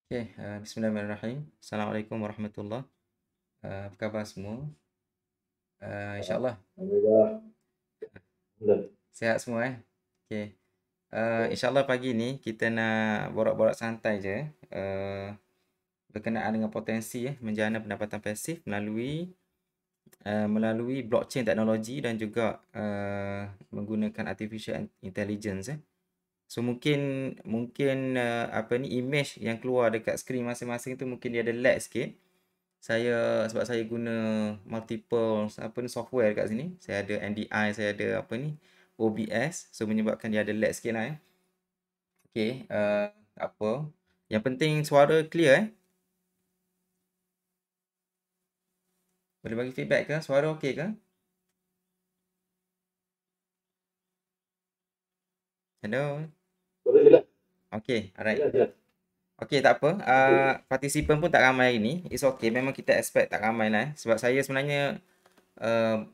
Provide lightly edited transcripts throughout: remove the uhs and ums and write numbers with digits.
Okey, bismillahirrahmanirrahim. Assalamualaikum warahmatullahi. Apa khabar semua? InsyaAllah Alhamdulillah. Alhamdulillah. sihat semua Okey. InsyaAllah pagi ni kita nak borak-borak santai je, berkenaan dengan potensi menjana pendapatan pasif melalui blockchain teknologi dan juga menggunakan artificial intelligence So mungkin apa ni image yang keluar dekat skrin masing-masing tu mungkin dia ada lag sikit. Sebab saya guna multiple apa ni software dekat sini. Saya ada NDI, saya ada apa ni OBS. So menyebabkan dia ada lag sikit lah Okey, tak apa. Yang penting suara clear Boleh bagi feedback ke? Suara okey ke? Hello. Boleh jelas, Okey, alright. jelas, jelas. Okey, tak apa. Okey. Partisipan pun tak ramai hari ni. It's okay. Memang kita expect tak ramai lah Sebab saya sebenarnya uh,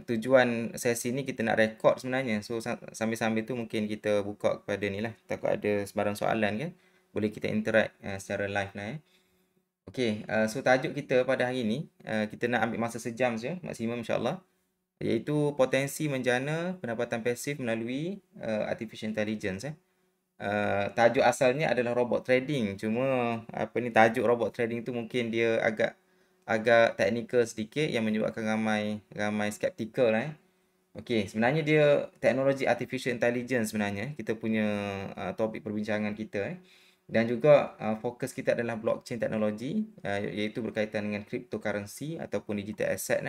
tujuan sesi ni kita nak rekod sebenarnya. So sambil-sambil tu mungkin kita buka kepada ni lah. Takut ada sebarang soalan kan. Boleh kita interact secara live lah Okey, so tajuk kita pada hari ni kita nak ambil masa sejam saja maksimum insya-Allah. Iaitu potensi menjana pendapatan pasif melalui artificial intelligence Tajuk asalnya adalah robot trading. Cuma apa ni tajuk robot trading tu mungkin dia agak teknikal sedikit yang menyebabkan ramai ramai skeptikal Okey, sebenarnya dia teknologi artificial intelligence sebenarnya kita punya topik perbincangan kita Dan juga fokus kita adalah blockchain teknologi iaitu berkaitan dengan cryptocurrency ataupun digital asset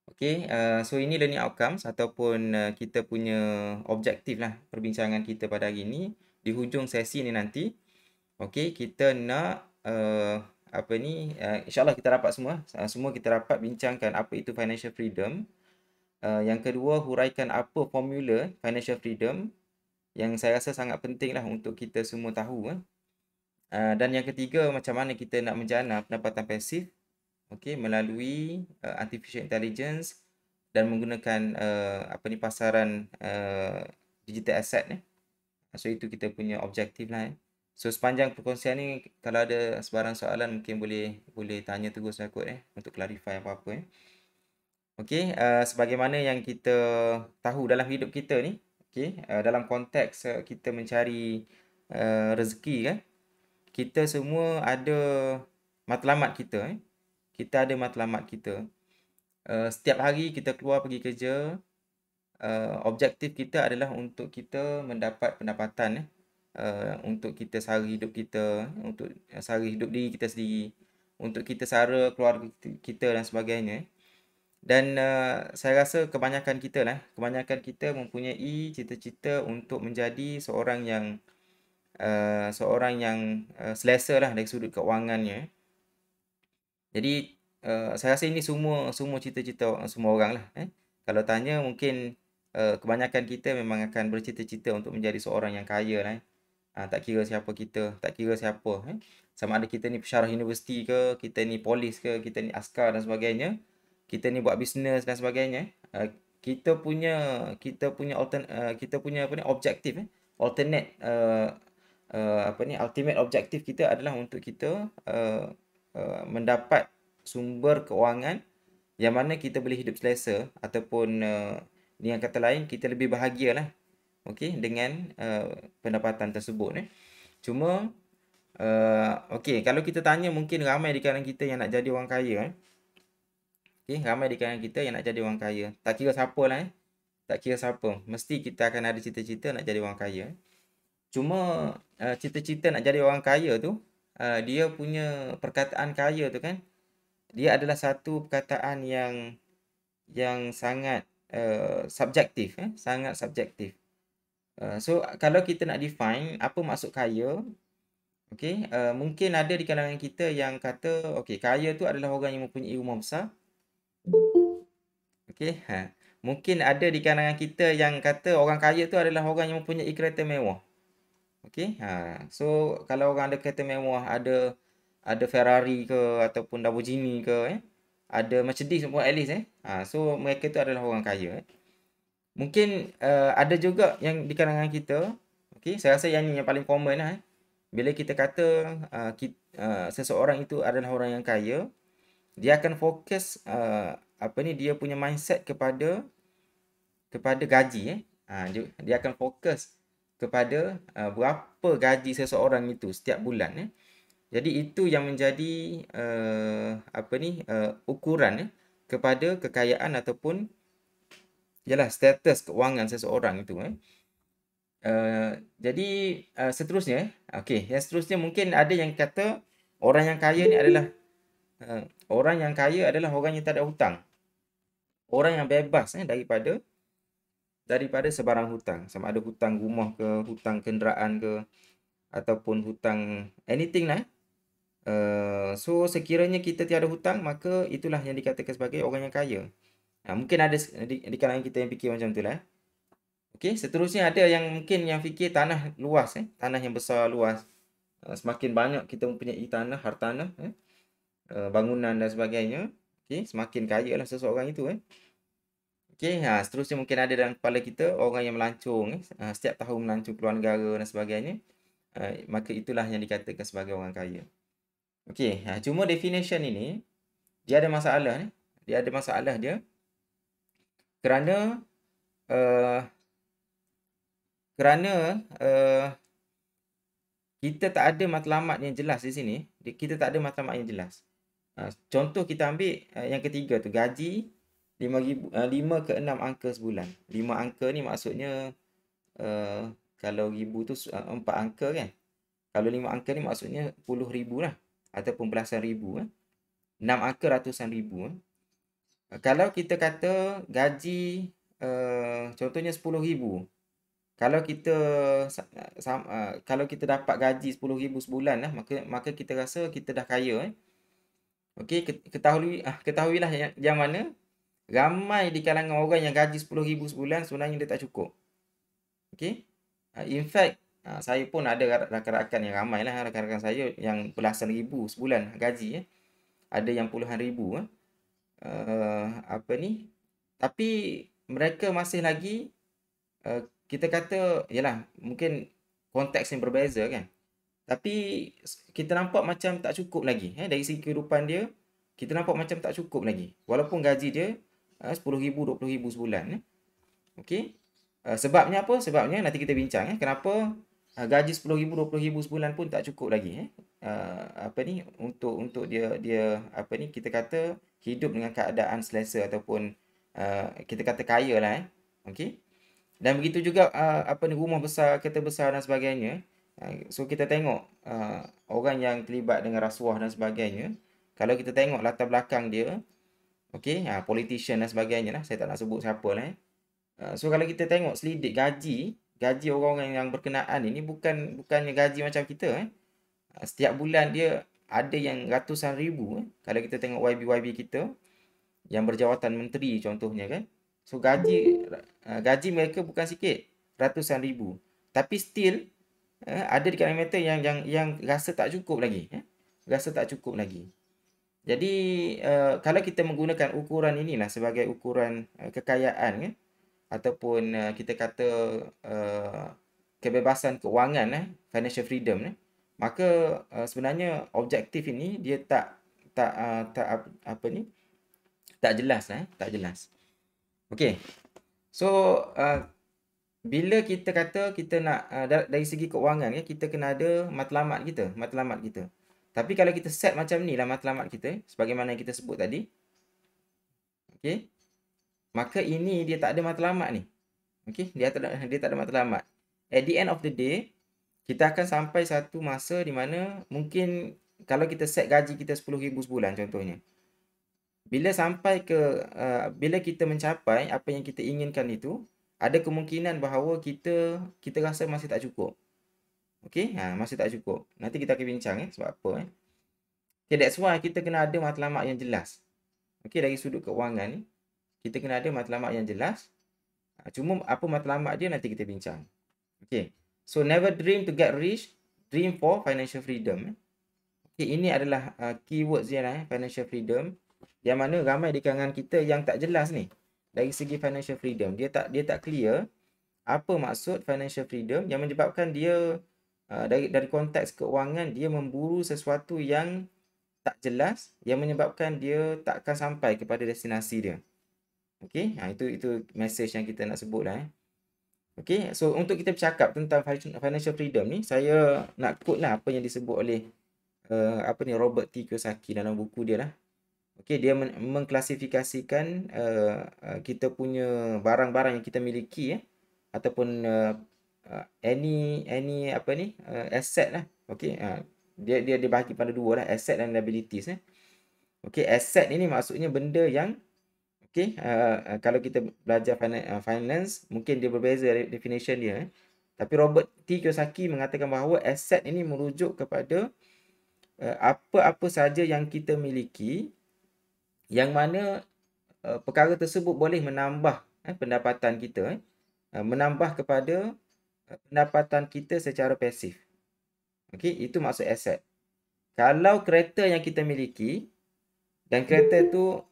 Okey, so ini learning outcomes ataupun kita punya objektif lah perbincangan kita pada hari ini. Di hujung sesi ni nanti, okey, kita nak apa ni, insyaAllah kita rapat semua. Semua kita rapat bincangkan apa itu financial freedom. Yang kedua, huraikan apa formula financial freedom yang saya rasa sangat penting lah untuk kita semua tahu. Dan yang ketiga, macam mana kita nak menjana pendapatan pasif melalui artificial intelligence dan menggunakan apa ni pasaran digital asset So itu kita punya objektif lah So sepanjang perkongsian ni kalau ada sebarang soalan mungkin boleh tanya terus aku untuk clarify apa-apa Okey, sebagaimana yang kita tahu dalam hidup kita ni, dalam konteks kita mencari rezeki kita semua ada matlamat kita Kita ada matlamat kita. Setiap hari kita keluar pergi kerja, objektif kita adalah untuk kita mendapat pendapatan untuk kita sara hidup kita, untuk sara hidup diri kita sendiri, untuk kita sara keluarga kita dan sebagainya. Dan saya rasa kebanyakan kita mempunyai cita-cita untuk menjadi seorang yang selesa lah dari sudut keuangannya. Jadi saya rasa ini semua cita-cita semua orang lah Kalau tanya mungkin kebanyakan kita memang akan bercita-cita untuk menjadi seorang yang kaya Tak kira siapa kita, tak kira siapa Sama ada kita ni pensyarah universiti ke, kita ni polis ke, kita ni askar dan sebagainya, kita ni buat bisnes dan sebagainya. Kita punya apa ni objektif alternate apa ni ultimate objektif kita adalah untuk kita mendapat sumber keuangan yang mana kita boleh hidup selesa ataupun dengan kata lain kita lebih bahagialah dengan pendapatan tersebut Cuma kalau kita tanya mungkin ramai di kalangan kita yang nak jadi orang kaya ramai di kalangan kita yang nak jadi orang kaya. Tak kira siapa lah Tak kira siapa, mesti kita akan ada cita-cita nak jadi orang kaya. Cuma cita-cita nak jadi orang kaya tu dia punya perkataan kaya tu kan, dia adalah satu perkataan yang sangat subjektif sangat subjektif. So kalau kita nak define apa maksud kaya, mungkin ada di kalangan kita yang kata kaya tu adalah orang yang mempunyai rumah besar. Mungkin ada di kalangan kita yang kata orang kaya tu adalah orang yang mempunyai kereta mewah. So kalau orang ada kereta mewah, ada Ferrari ke ataupun Lamborghini ke ada Mercedes pun at least so mereka tu adalah orang kaya Mungkin ada juga yang di kalangan kita, saya rasa yang ni yang paling common bila kita kata seseorang itu adalah orang yang kaya, dia akan fokus dia punya mindset kepada gaji dia akan fokus kepada berapa gaji seseorang itu setiap bulan. Jadi itu yang menjadi ukuran kepada kekayaan ataupun ialah status keuangan seseorang itu. Jadi seterusnya, yang seterusnya mungkin ada yang kata orang yang kaya ni adalah orang yang tak ada hutang. Orang yang bebas daripada sebarang hutang. Sama ada hutang rumah ke, hutang kenderaan ke, ataupun hutang anything lah. So sekiranya kita tiada hutang, maka itulah yang dikatakan sebagai orang yang kaya. Mungkin ada di kalangan kita yang fikir macam tu lah. Okey, seterusnya ada yang mungkin yang fikir tanah luas, tanah yang besar luas. Semakin banyak kita mempunyai tanah, hartanah, bangunan dan sebagainya, okey, semakin kaya lah seseorang itu. Okey, seterusnya mungkin ada dalam kepala kita orang yang melancong, setiap tahun melancong keluar negara dan sebagainya. Maka itulah yang dikatakan sebagai orang kaya. Okey, cuma definition ini dia ada masalah ni. Dia ada masalah dia kerana kita tak ada matlamat yang jelas di sini. Kita tak ada matlamat yang jelas. Contoh kita ambil yang ketiga tu, gaji 5 ke 6 angka sebulan. 5 angka ni maksudnya kalau ribu tu 4 angka kan. Kalau 5 angka ni maksudnya puluh ribu lah ataupun belasan ribu. 6 angka ratusan ribu. Kalau kita kata gaji contohnya 10,000. Kalau kita dapat gaji 10,000 sebulan lah, maka kita rasa kita dah kaya. Okey, ketahuilah yang mana ramai di kalangan orang yang gaji 10,000 sebulan sebenarnya dia tak cukup. Okey. In fact, saya pun ada rakan-rakan yang ramai lah, rakan-rakan saya yang belasan ribu sebulan gaji. Ada yang puluhan ribu. Tapi mereka masih lagi kita kata, yalah, mungkin konteks yang berbeza kan. Tapi kita nampak macam tak cukup lagi. Dari segi kehidupan dia, kita nampak macam tak cukup lagi. Walaupun gaji dia 10,000, 20,000 sebulan. Okey. Sebabnya apa? Sebabnya nanti kita bincang. Kenapa gaji 10,000, 20,000 sebulan pun tak cukup lagi. Untuk dia kita kata hidup dengan keadaan selesa ataupun kita kata kaya lah. Okey. Dan begitu juga rumah besar, kereta besar dan sebagainya. So kita tengok orang yang terlibat dengan rasuah dan sebagainya. Kalau kita tengok latar belakang dia, okey, politician dan sebagainya lah. Saya tak nak sebut siapa lah. So kalau kita tengok selidik gaji orang-orang yang berkenaan ini bukannya gaji macam kita. Setiap bulan dia ada yang ratusan ribu. Kalau kita tengok YB kita yang berjawatan menteri contohnya kan. So gaji mereka bukan sikit, ratusan ribu. Tapi still ada di kalangan mereka yang rasa tak cukup lagi. Rasa tak cukup lagi. Jadi kalau kita menggunakan ukuran inilah sebagai ukuran kekayaan ataupun kita kata kebebasan keuangan, financial freedom, maka sebenarnya objektif ini dia tak jelas. Tak jelas. Okey. So bila kita kata kita nak dari segi keuangan kita kena ada matlamat kita. Tapi kalau kita set macam ni lah matlamat kita sebagaimana yang kita sebut tadi. Okey. Maka ini dia tak ada matlamat ni. Okey, dia tak ada matlamat. At the end of the day, kita akan sampai satu masa di mana mungkin kalau kita set gaji kita 10,000 sebulan contohnya. Bila kita mencapai apa yang kita inginkan itu, ada kemungkinan bahawa kita rasa masih tak cukup. Okey, masih tak cukup. Nanti kita akan bincang sebab apa. Okay, that's why kita kena ada matlamat yang jelas. Okey, dari sudut keuangan ni, kita kena ada matlamat yang jelas. Cuma apa matlamat dia nanti kita bincang. Okey. So never dream to get rich, dream for financial freedom. Okey, ini adalah keywords dia lah, financial freedom. Yang mana ramai di kalangan kita yang tak jelas ni dari segi financial freedom. Dia tak clear apa maksud financial freedom yang menyebabkan dia dari konteks keuangan, dia memburu sesuatu yang tak jelas, yang menyebabkan dia tak akan sampai kepada destinasi dia. Okey, itu message yang kita nak sebut lah. Okey, so untuk kita bercakap tentang financial freedom ni, saya nak quote lah apa yang disebut oleh Robert T. Kiyosaki dalam buku dia lah. Okey, dia mengklasifikasikan kita punya barang-barang yang kita miliki ataupun any asset lah. Okey, dia bahagi pada dua lah, asset dan liabilities. Okey, asset ini maksudnya benda yang kalau kita belajar finance mungkin dia berbeza definition dia. Tapi Robert T. Kiyosaki mengatakan bahawa aset ini merujuk kepada apa-apa saja yang kita miliki yang mana perkara tersebut boleh menambah pendapatan kita, menambah kepada pendapatan kita secara pasif. Okey, itu maksud aset. Kalau kereta yang kita miliki dan kereta tu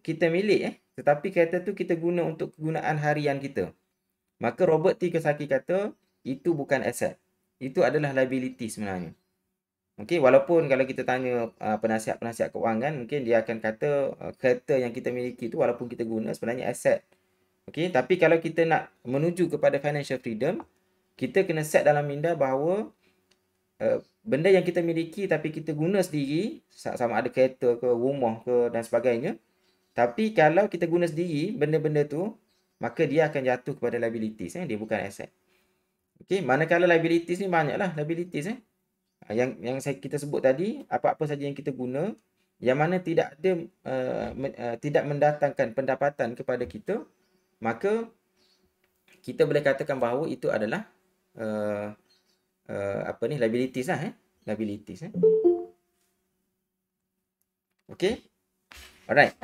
kita milik tetapi kereta tu kita guna untuk kegunaan harian kita, maka Robert T. Kiyosaki kata itu bukan aset. Itu adalah liability sebenarnya. Okey, walaupun kalau kita tanya penasihat-penasihat keuangan, mungkin dia akan kata kereta yang kita miliki tu walaupun kita guna sebenarnya aset. Okey, tapi kalau kita nak menuju kepada financial freedom, kita kena set dalam minda bahawa benda yang kita miliki tapi kita guna sendiri, sama ada kereta ke, rumah ke dan sebagainya. Tapi kalau kita guna sendiri benda-benda tu, maka dia akan jatuh kepada liabilities, dia bukan aset. Okey, manakala liabilities ni banyaklah liabilities yang kita sebut tadi, apa-apa saja yang kita guna yang mana tidak ada tidak mendatangkan pendapatan kepada kita, maka kita boleh katakan bahawa itu adalah liabilities lah liabilities. Okey. Alright.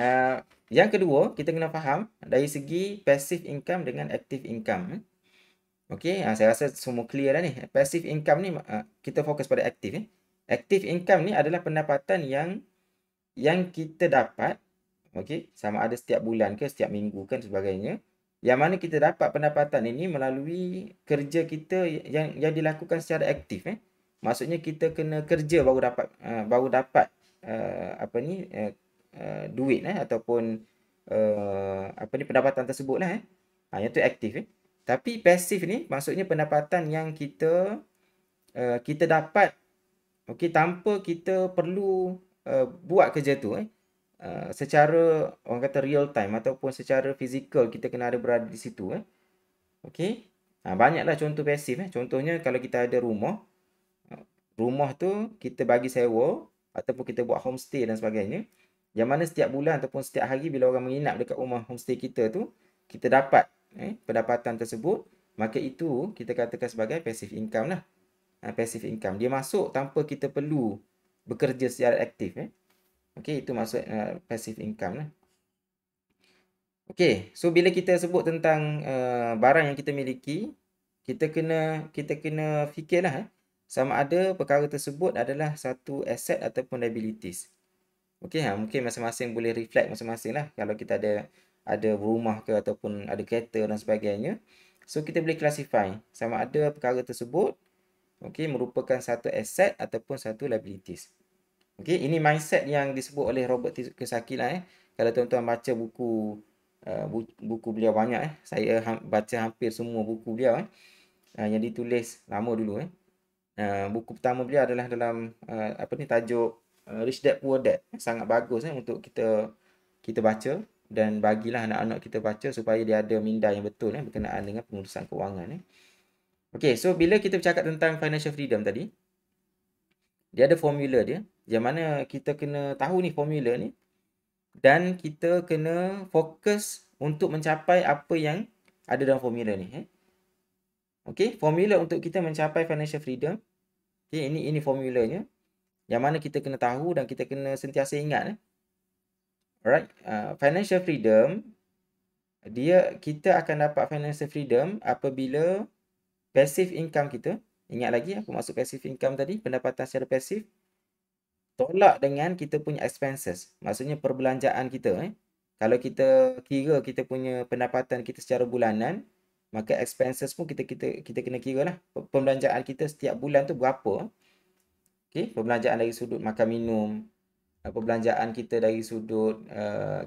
Yang kedua, kita kena faham dari segi passive income dengan active income. Okey, saya rasa semua clear dah ni. Passive income ni kita fokus pada active. Active income ni adalah pendapatan yang kita dapat, okey, sama ada setiap bulan ke, setiap minggu kan sebagainya. Yang mana kita dapat pendapatan ini melalui kerja kita yang dilakukan secara aktif. Maksudnya kita kena kerja baru dapat duit ataupun pendapatan tersebut lah yang tu aktif. Tapi pasif ni maksudnya pendapatan yang kita dapat tanpa kita perlu buat kerja tu secara orang kata real time ataupun secara fizikal kita kena ada berada di situ banyaklah contoh pasif contohnya kalau kita ada rumah tu kita bagi sewa ataupun kita buat homestay dan sebagainya, yang mana setiap bulan ataupun setiap hari bila orang menginap dekat rumah homestay kita tu, kita dapat pendapatan tersebut, maka itu kita katakan sebagai passive income lah. Passive income. Dia masuk tanpa kita perlu bekerja secara aktif. Okey, itu maksud passive income lah. Okey, so bila kita sebut tentang barang yang kita miliki, kita kena fikirlah sama ada perkara tersebut adalah satu aset ataupun liabilities. Okey, mungkin masing-masing boleh reflect masing-masing lah. Kalau kita ada rumah ke ataupun ada kereta dan sebagainya. So, kita boleh classify sama ada perkara tersebut merupakan satu aset ataupun satu liabilities. Okey, ini mindset yang disebut oleh Robert T. Kiyosaki lah. Kalau tuan-tuan baca buku beliau banyak saya baca hampir semua buku beliau yang ditulis lama dulu buku pertama beliau adalah dalam tajuk Rich Dad Poor Dad. Sangat bagus untuk kita baca dan bagilah anak-anak kita baca supaya dia ada minda yang betul berkenaan dengan pengurusan kewangan. Okey, so bila kita bercakap tentang financial freedom tadi, dia ada formula dia yang mana kita kena tahu ni formula ni dan kita kena fokus untuk mencapai apa yang ada dalam formula ni. Okey, formula untuk kita mencapai financial freedom. Okey, ini formulanya yang mana kita kena tahu dan kita kena sentiasa ingat. Alright, financial freedom kita akan dapat financial freedom apabila passive income kita, ingat lagi apa maksud passive income tadi, pendapatan secara pasif, tolak dengan kita punya expenses, maksudnya perbelanjaan kita. Kalau kita kira kita punya pendapatan kita secara bulanan, maka expenses pun kita kena kira lah. Pembelanjaan kita setiap bulan tu berapa. Okey, pembelanjaan dari sudut makan minum, perbelanjaan kita dari sudut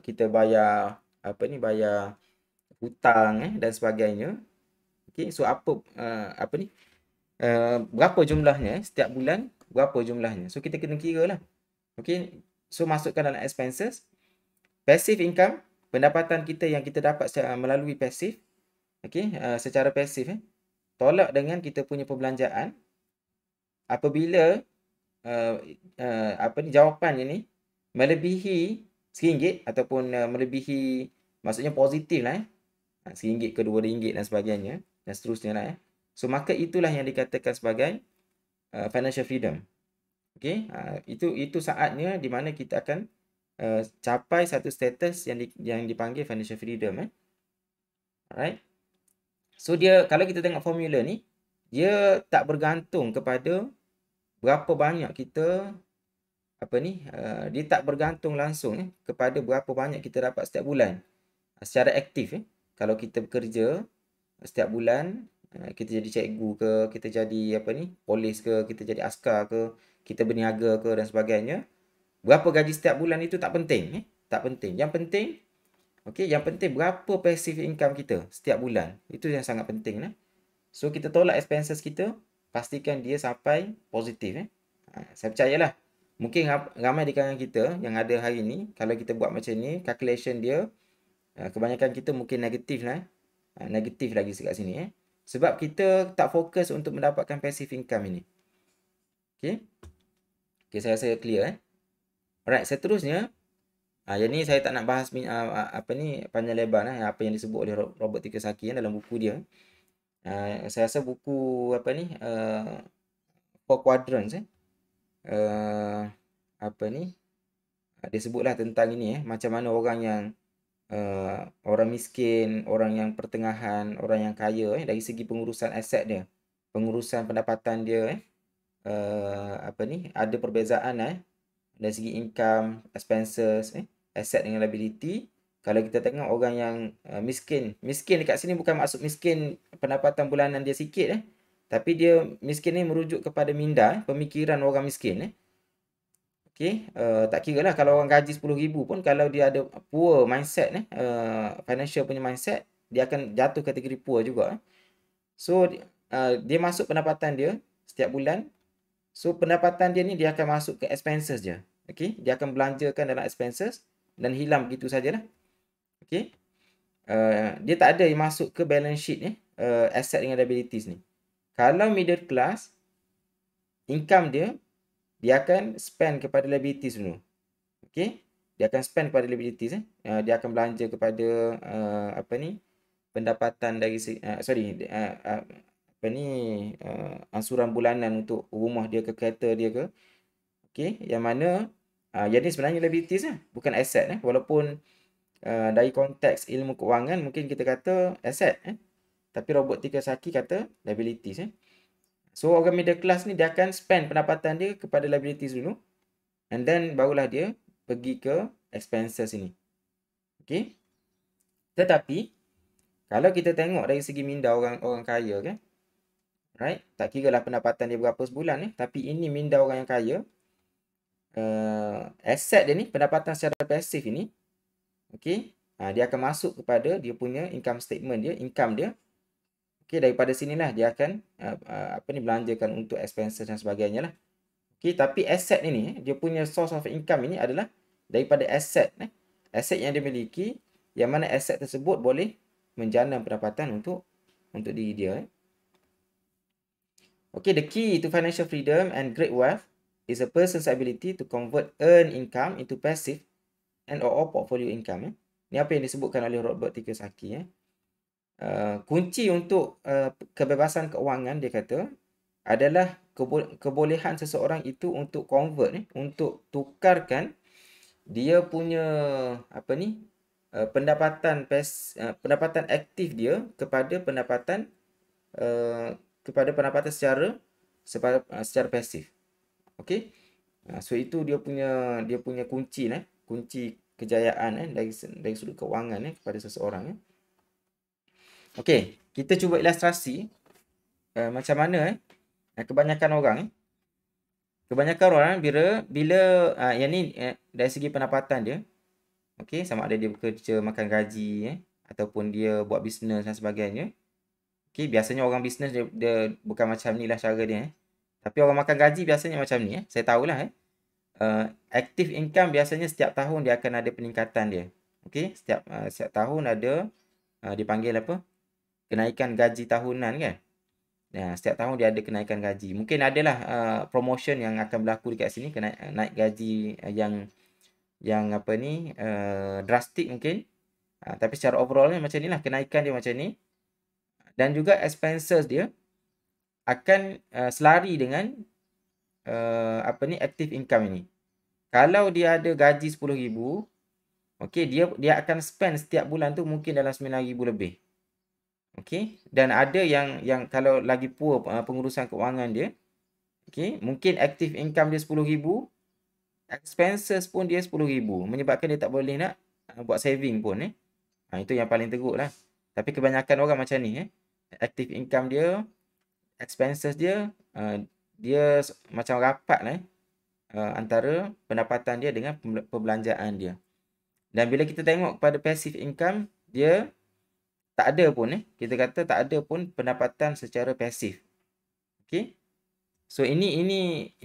kita bayar bayar hutang dan sebagainya. Okey, so berapa jumlahnya setiap bulan, berapa jumlahnya. So kita kena kira lah. Okey, so masukkan dalam expenses. Passive income, pendapatan kita yang kita dapat melalui passive. Okey, secara passive tolak dengan kita punya perbelanjaan. Apabila jawapannya ni melebihi RM1 ataupun melebihi, maksudnya positif lah RM1 ke RM2 dan sebagainya dan seterusnya lah So maka itulah yang dikatakan sebagai financial freedom. Okey, itu saatnya di mana kita akan capai satu status yang dipanggil financial freedom Alright. So dia, kalau kita tengok formula ni, dia tak bergantung kepada berapa banyak kita dia tak bergantung langsung kepada berapa banyak kita dapat setiap bulan secara aktif Kalau kita bekerja setiap bulan, kita jadi cikgu ke, kita jadi polis ke, kita jadi askar ke, kita berniaga ke dan sebagainya, berapa gaji setiap bulan itu tak penting tak penting. Yang penting berapa passive income kita setiap bulan. Itu yang sangat penting So kita tolak expenses kita, pastikan dia sampai positif Saya percayalah, mungkin ramai di kalangan kita yang ada hari ni, kalau kita buat macam ni, calculation dia, kebanyakan kita mungkin negatif negatif lagi dekat sini sebab kita tak fokus untuk mendapatkan passive income ini. Okey, saya rasa clear Alright, seterusnya, yang ni saya tak nak bahas panjang lebar apa yang disebut oleh Robert Kiyosaki dalam buku dia. Saya rasa buku Four Quadrants dia sebutlah tentang ini macam mana orang yang orang miskin, orang yang pertengahan, orang yang kaya dari segi pengurusan aset dia, pengurusan pendapatan dia ada perbezaan dari segi income, expenses, asset dengan liability. Kalau kita tengok orang yang miskin dekat sini bukan maksud miskin pendapatan bulanan dia sikit tapi dia miskin ni merujuk kepada minda, pemikiran orang miskin Okey, tak kira lah kalau orang gaji RM10,000 pun, kalau dia ada poor mindset financial punya mindset, dia akan jatuh kategori poor juga So dia masuk pendapatan dia setiap bulan. So pendapatan dia ni dia akan masuk ke expenses je. Okey, dia akan belanjakan dalam expenses dan hilang begitu sajalah. Okey. Dia tak ada yang masuk ke balance sheet asset dengan liabilities ni. Kalau middle class, income dia akan spend kepada liabilities dulu. Okey, dia akan spend kepada liabilities dia akan belanja kepada pendapatan dari ansuran bulanan untuk rumah dia ke, kereta dia ke. Okey, yang mana yang ni sebenarnya liabilities bukan asset walaupun dari konteks ilmu kewangan mungkin kita kata asset tapi Robert Kiyosaki kata liabilities So orang middle class ni dia akan spend pendapatan dia kepada liabilities dulu, and then barulah dia pergi ke expenses ini. Okey. Tetapi kalau kita tengok dari segi minda orang kaya right, tak kira lah pendapatan dia berapa sebulan tapi ini minda orang yang kaya. Asset dia ni, pendapatan secara pasif ini, okey, dia akan masuk kepada dia punya income statement dia, income dia. Okey, daripada sinilah dia akan belanjakan untuk expenses dan sebagainya lah. Okey, tapi aset ini dia punya source of income ini adalah daripada aset aset yang dia miliki, yang mana aset tersebut boleh menjana pendapatan untuk diri dia Okey, the key to financial freedom and great wealth is a person's ability to convert earned income into passive and or portfolio income Ni apa yang disebutkan oleh Robert Kiyosaki kunci untuk kebebasan keuangan, dia kata, adalah kebolehan seseorang itu untuk convert untuk tukarkan dia punya pendapatan aktif dia kepada pendapatan secara pasif. Okey, so itu dia punya kunci kunci kejayaan dari sudut keuangan kepada seseorang Okey, kita cuba ilustrasi macam mana kebanyakan orang bila yang ni dari segi pendapatan dia, okey, sama ada dia bekerja makan gaji ataupun dia buat bisnes dan sebagainya. Okey, biasanya orang bisnes dia bukan macam ni lah cara dia. Tapi orang makan gaji biasanya macam ni. Saya tahulah. Active income biasanya setiap tahun dia akan ada peningkatan dia. Okey, setiap tahun ada dipanggil apa? Kenaikan gaji tahunan kan. Setiap tahun dia ada kenaikan gaji. Mungkin adalah promotion yang akan berlaku dekat sini, naik gaji yang apa ni drastik mungkin. Tapi secara overall macam ni lah, kenaikan dia macam ni. Dan juga expenses dia akan selari dengan apa ni active income ini. Kalau dia ada gaji 10,000, okey, dia akan spend setiap bulan tu mungkin dalam 9,000 lebih. Okey, dan ada yang kalau lagi poor pengurusan keuangan dia, okey, mungkin active income dia 10,000, expenses pun dia 10,000, menyebabkan dia tak boleh nak buat saving pun itu yang paling teruk lah. Tapi kebanyakan orang macam ni active income dia, expenses dia dia macam rapat lah antara pendapatan dia dengan perbelanjaan dia. Dan bila kita tengok kepada passive income, dia tak ada pun kita kata tak ada pun pendapatan secara pasif. Okey. So ini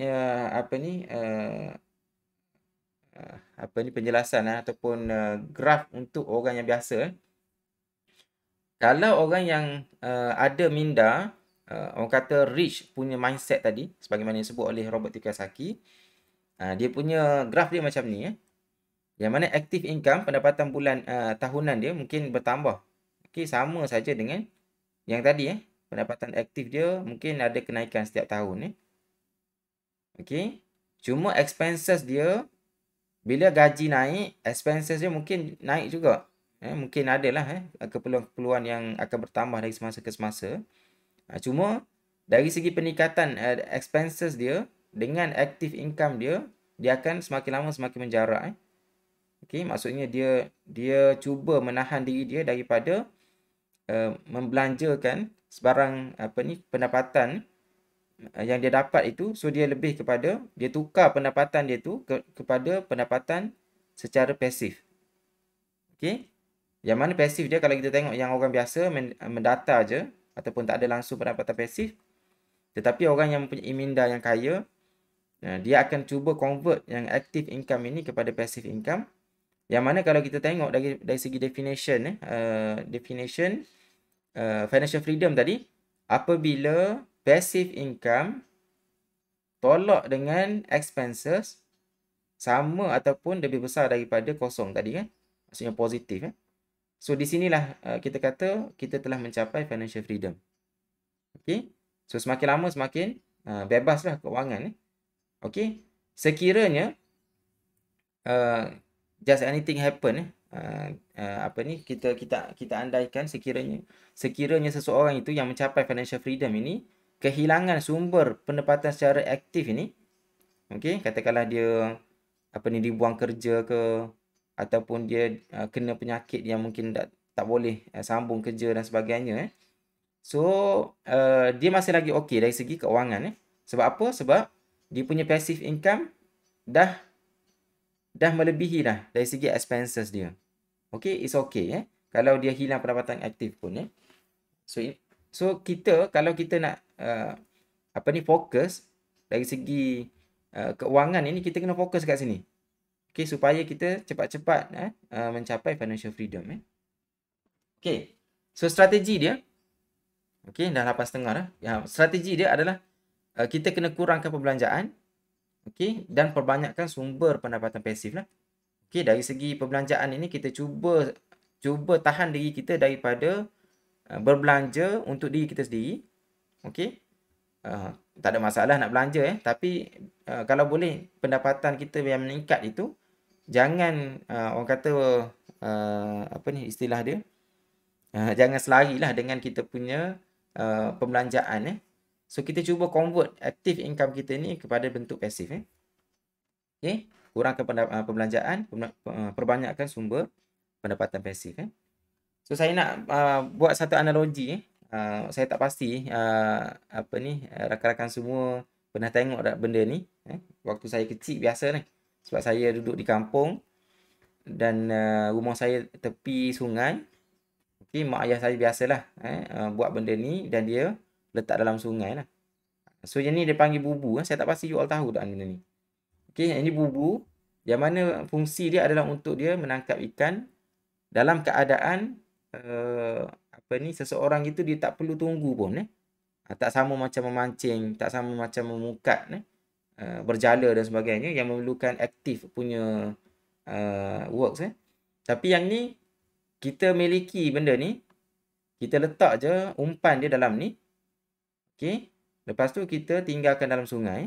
penjelasan ataupun graf untuk orang yang biasa. Kalau orang yang ada minda, orang kata rich punya mindset tadi, sebagaimana disebut oleh Robert T. Kiyosaki, dia punya graf dia macam ni yang mana active income, pendapatan bulan tahunan dia mungkin bertambah. Okey, sama saja dengan yang tadi pendapatan aktif dia mungkin ada kenaikan setiap tahun Okey. Cuma expenses dia bila gaji naik, expenses dia mungkin naik juga. Mungkin adalah keperluan-keperluan yang akan bertambah dari semasa ke semasa. Cuma dari segi peningkatan expenses dia dengan active income dia akan semakin lama semakin menjarak. Okey, maksudnya dia cuba menahan diri dia daripada membelanjakan sebarang pendapatan yang dia dapat itu. So dia lebih kepada dia tukar pendapatan dia tu kepada pendapatan secara pasif. Okey, yang mana pasif dia kalau kita tengok yang orang biasa mendata je ataupun tak ada langsung pendapatan pasif, tetapi orang yang mempunyai minda yang kaya, dia akan cuba convert yang active income ini kepada passive income. Yang mana kalau kita tengok dari segi definition financial freedom tadi, apabila passive income tolak dengan expenses sama ataupun lebih besar daripada kosong tadi maksudnya positif So di sinilah kita kata kita telah mencapai financial freedom. Okey. So semakin lama semakin bebaslah keuangan Okey. Sekiranya just anything happen kita andaikan sekiranya seseorang itu yang mencapai financial freedom ini kehilangan sumber pendapatan secara aktif ini, okey, katakanlah dia dibuang kerja ke ataupun dia kena penyakit yang mungkin tak boleh sambung kerja dan sebagainya so dia masih lagi okey dari segi keuangan sebab apa? Sebab dia punya passive income dah melebihi dah dari segi expenses dia. Okey, it's okay kalau dia hilang pendapatan aktif pun So kita kalau kita nak fokus dari segi keuangan ini, kita kena fokus kat sini. Okey, supaya kita cepat-cepat mencapai financial freedom Okey. So strategi dia okey, dah 8.30 dah. Strategi dia adalah kita kena kurangkan perbelanjaan. Okey, dan perbanyakkan sumber pendapatan pasif lah. Okey, dari segi perbelanjaan ini kita cuba tahan diri kita daripada berbelanja untuk diri kita sendiri. Okey. Tak ada masalah nak belanja tapi kalau boleh pendapatan kita yang meningkat itu jangan orang kata istilah dia jangan selarilah dengan kita punya perbelanjaan So kita cuba convert active income kita ni kepada bentuk pasif Okey, kurangkan perbelanjaan, perbanyakkan sumber pendapatan pasif So saya nak buat satu analogi. Saya tak pasti rakan-rakan semua pernah tengok tak benda ni. Waktu saya kecil biasa ni. Sebab saya duduk di kampung dan rumah saya tepi sungai. Okey, mak ayah saya biasalah buat benda ni dan dia letak dalam sungai lah. So yang ni dia panggil bubu. Saya tak pasti you all tahu tak benda ni. Okey, ini bubu yang mana fungsi dia adalah untuk dia menangkap ikan dalam keadaan seseorang itu dia tak perlu tunggu pun tak sama macam memancing, tak sama macam memukat berjala dan sebagainya yang memerlukan aktif punya works Tapi yang ni kita miliki benda ni, kita letak je umpan dia dalam ni. Okey. Lepas tu kita tinggalkan dalam sungai.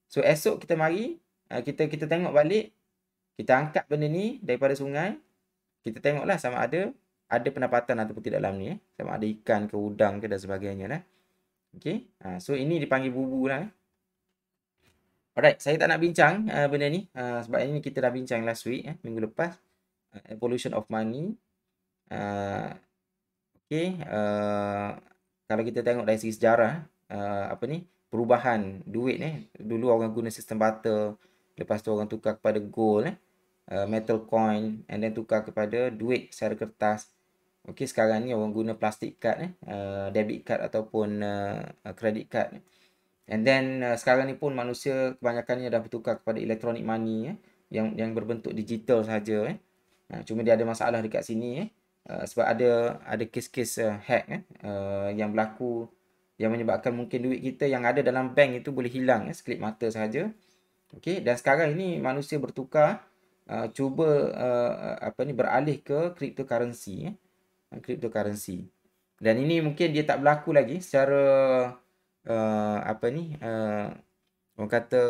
So esok kita mari, kita tengok balik, kita angkat benda ni daripada sungai. Kita tengoklah sama ada pendapatan ataupun tidak dalam ni sama ada ikan ke udang ke dan sebagainya lah. Okey. So ini dipanggil bubu lah. Alright, saya tak nak bincang benda ni sebab ini kita dah bincang last week minggu lepas. Evolution of money. Okey, kalau kita tengok dari segi sejarah perubahan duit dulu orang guna sistem barter, lepas tu orang tukar kepada gold metal coin, and then tukar kepada duit secara kertas. Okey, sekarang ni orang guna plastic card debit card ataupun credit card. And then sekarang ni pun manusia kebanyakannya dah bertukar kepada electronic money yang berbentuk digital saja cuma dia ada masalah dekat sini sebab ada kes-kes hack yang berlaku yang menyebabkan mungkin duit kita yang ada dalam bank itu boleh hilang sekelip mata sahaja. Okey, dan sekarang ini manusia bertukar cuba beralih ke cryptocurrency cryptocurrency. Dan ini mungkin dia tak berlaku lagi secara orang kata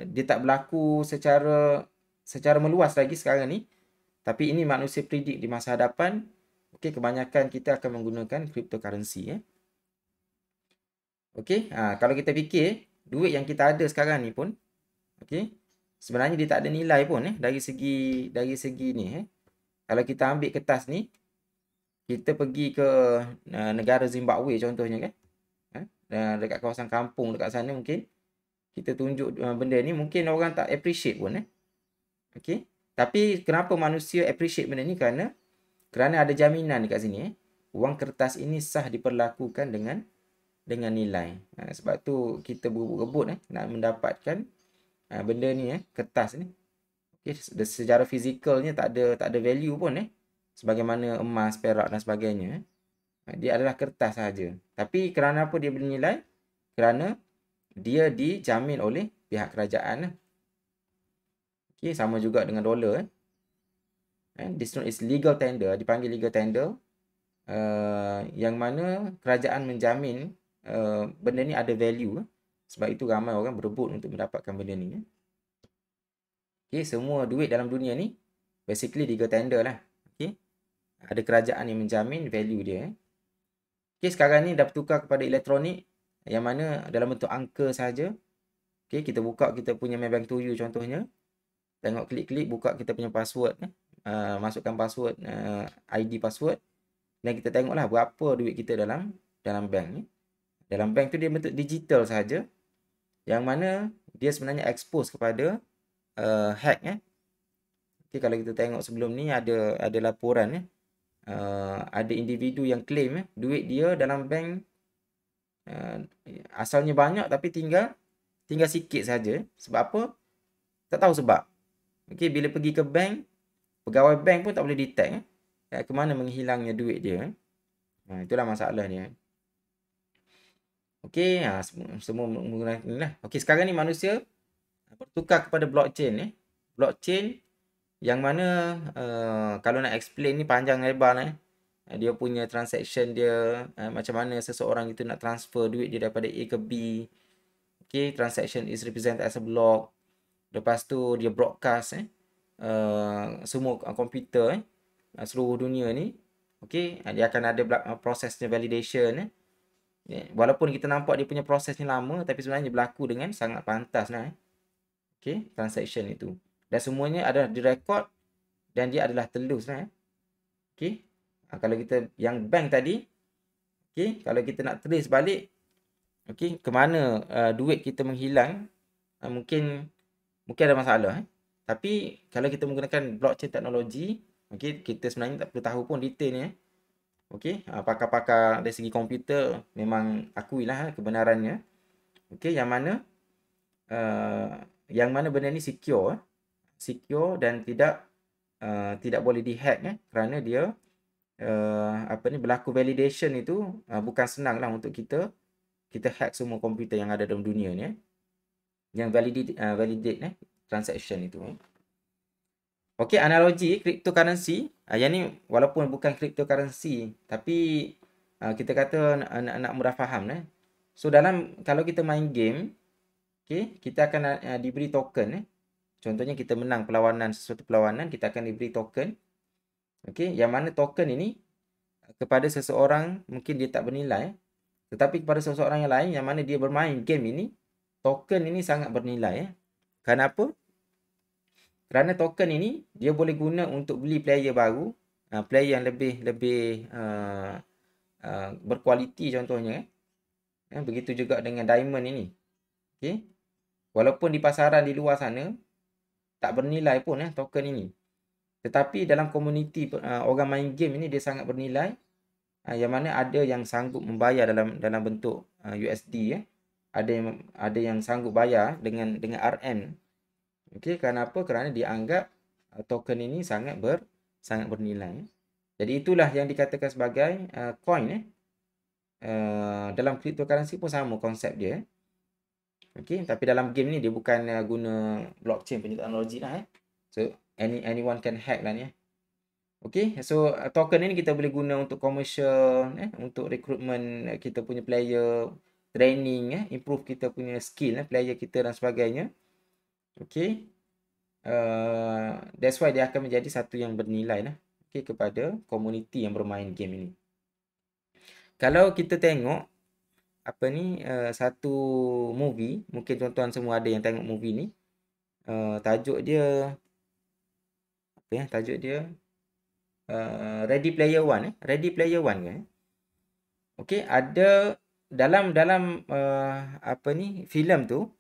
dia tak berlaku secara meluas lagi sekarang ni. Tapi ini manusia predik di masa hadapan. Okey, kebanyakan kita akan menggunakan cryptocurrency Okey, kalau kita fikir duit yang kita ada sekarang ni pun okey, sebenarnya dia tak ada nilai pun dari segi ni Kalau kita ambil kertas ni, kita pergi ke negara Zimbabwe contohnya kan. Dekat kawasan kampung dekat sana mungkin kita tunjuk benda ni, mungkin orang tak appreciate pun Okey. Tapi kenapa manusia appreciate benda ni? Kerana ada jaminan dekat sini wang kertas ini sah diperlakukan dengan nilai. Sebab tu kita berebut nak mendapatkan benda ni kertas ni. Okey, secara fizikalnya tak ada value pun sebagaimana emas, perak dan sebagainya. Dia adalah kertas saja. Tapi kerana apa dia bernilai? Kerana dia dijamin oleh pihak kerajaan. Okey, sama juga dengan dolar This note is legal tender, dipanggil legal tender. Yang mana kerajaan menjamin benda ni ada value. Sebab itu ramai orang berebut untuk mendapatkan benda ni. Okey, semua duit dalam dunia ni basically legal tender lah. Okey. Ada kerajaan yang menjamin value dia Okey, sekarang ni dah bertukar kepada elektronik yang mana dalam bentuk angka saja. Okey, kita buka kita punya Maybank to you contohnya. Tengok klik-klik buka kita punya password masukkan password ID password dan kita tengoklah berapa duit kita dalam bank ni. Dalam bank tu dia bentuk digital saja yang mana dia sebenarnya expose kepada hack Okey, kalau kita tengok sebelum ni ada laporan ada individu yang claim duit dia dalam bank asalnya banyak tapi tinggal sikit saja. Sebab apa? Tak tahu sebab. Okey, bila pergi ke bank, pegawai bank pun tak boleh detect ke mana menghilangnya duit dia. Itulah masalah dia. Okey, semua menggunakan inilah. Okey, sekarang ni manusia bertukar kepada blockchain Blockchain yang mana kalau nak explain ni panjang lebar dia punya transaction dia macam mana seseorang itu nak transfer duit dia daripada A ke B. Okay, transaction is represented as a block. Lepas tu dia broadcast semua komputer seluruh dunia ni. Okay, dia akan ada prosesnya validation walaupun kita nampak dia punya prosesnya lama, tapi sebenarnya berlaku dengan sangat pantas Okay, transaction itu. Dan semuanya adalah direkod dan dia adalah telus Okay, Okey. Kalau kita yang bank tadi, okey, kalau kita nak trace balik, okey, ke mana duit kita menghilang, mungkin ada masalah. Tapi kalau kita menggunakan blockchain teknologi, okey, kita sebenarnya tak perlu tahu pun detail ni. Okey, pakar-pakar dari segi komputer memang akuilah kebenarannya. Okey, yang mana benda ni secure dan tidak boleh dihack kerana dia berlaku validation itu bukan senanglah untuk kita hack semua komputer yang ada dalam dunia ni yang validate transaction itu. Okey, analogi cryptocurrency, yang ni walaupun bukan cryptocurrency tapi kita kata nak mudah faham . So kalau kita main game, okey, kita akan diberi token . Contohnya kita menang sesuatu perlawanan, kita akan diberi token. Okey, yang mana token ini kepada seseorang mungkin dia tak bernilai, tetapi kepada seseorang yang lain yang mana dia bermain game ini, token ini sangat bernilai. Kenapa? Kerana token ini dia boleh guna untuk beli player baru, player yang lebih berkualiti contohnya. Begitu juga dengan diamond ini. Okey. Walaupun di pasaran di luar sana tak bernilai pun token ini. Tetapi dalam komuniti orang main game ini dia sangat bernilai. Yang mana ada yang sanggup membayar dalam bentuk USD . Ada yang sanggup bayar dengan RM. Okey, kenapa? Kerana dianggap token ini sangat bernilai. Jadi itulah yang dikatakan sebagai coin . Dalam cryptocurrency pun sama konsep dia. Okey, tapi dalam game ni dia bukan guna blockchain punya teknologi lah . So anyone can hack lah ni . Okey, so token ni kita boleh guna untuk commercial, untuk recruitment kita punya player, training, improve kita punya skill player kita dan sebagainya. Okey. That's why dia akan menjadi satu yang bernilai okey, kepada komuniti yang bermain game ini. Kalau kita tengok satu movie, mungkin tuan-tuan semua ada yang tengok movie ni. Tajuk dia tajuk dia Ready Player One . Ready Player One kan. Okey, ada dalam filem tu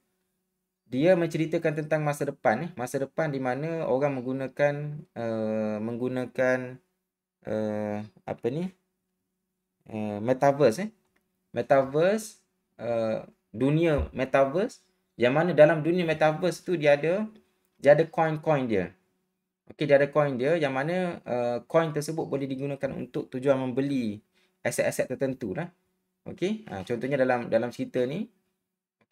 dia menceritakan tentang masa depan di mana orang menggunakan metaverse . Metaverse, dunia metaverse, yang mana dalam dunia metaverse tu dia ada coin dia. Okey, dia ada coin dia yang mana coin tersebut boleh digunakan untuk tujuan membeli aset-aset tertentu lah. Okey, contohnya dalam cerita ni,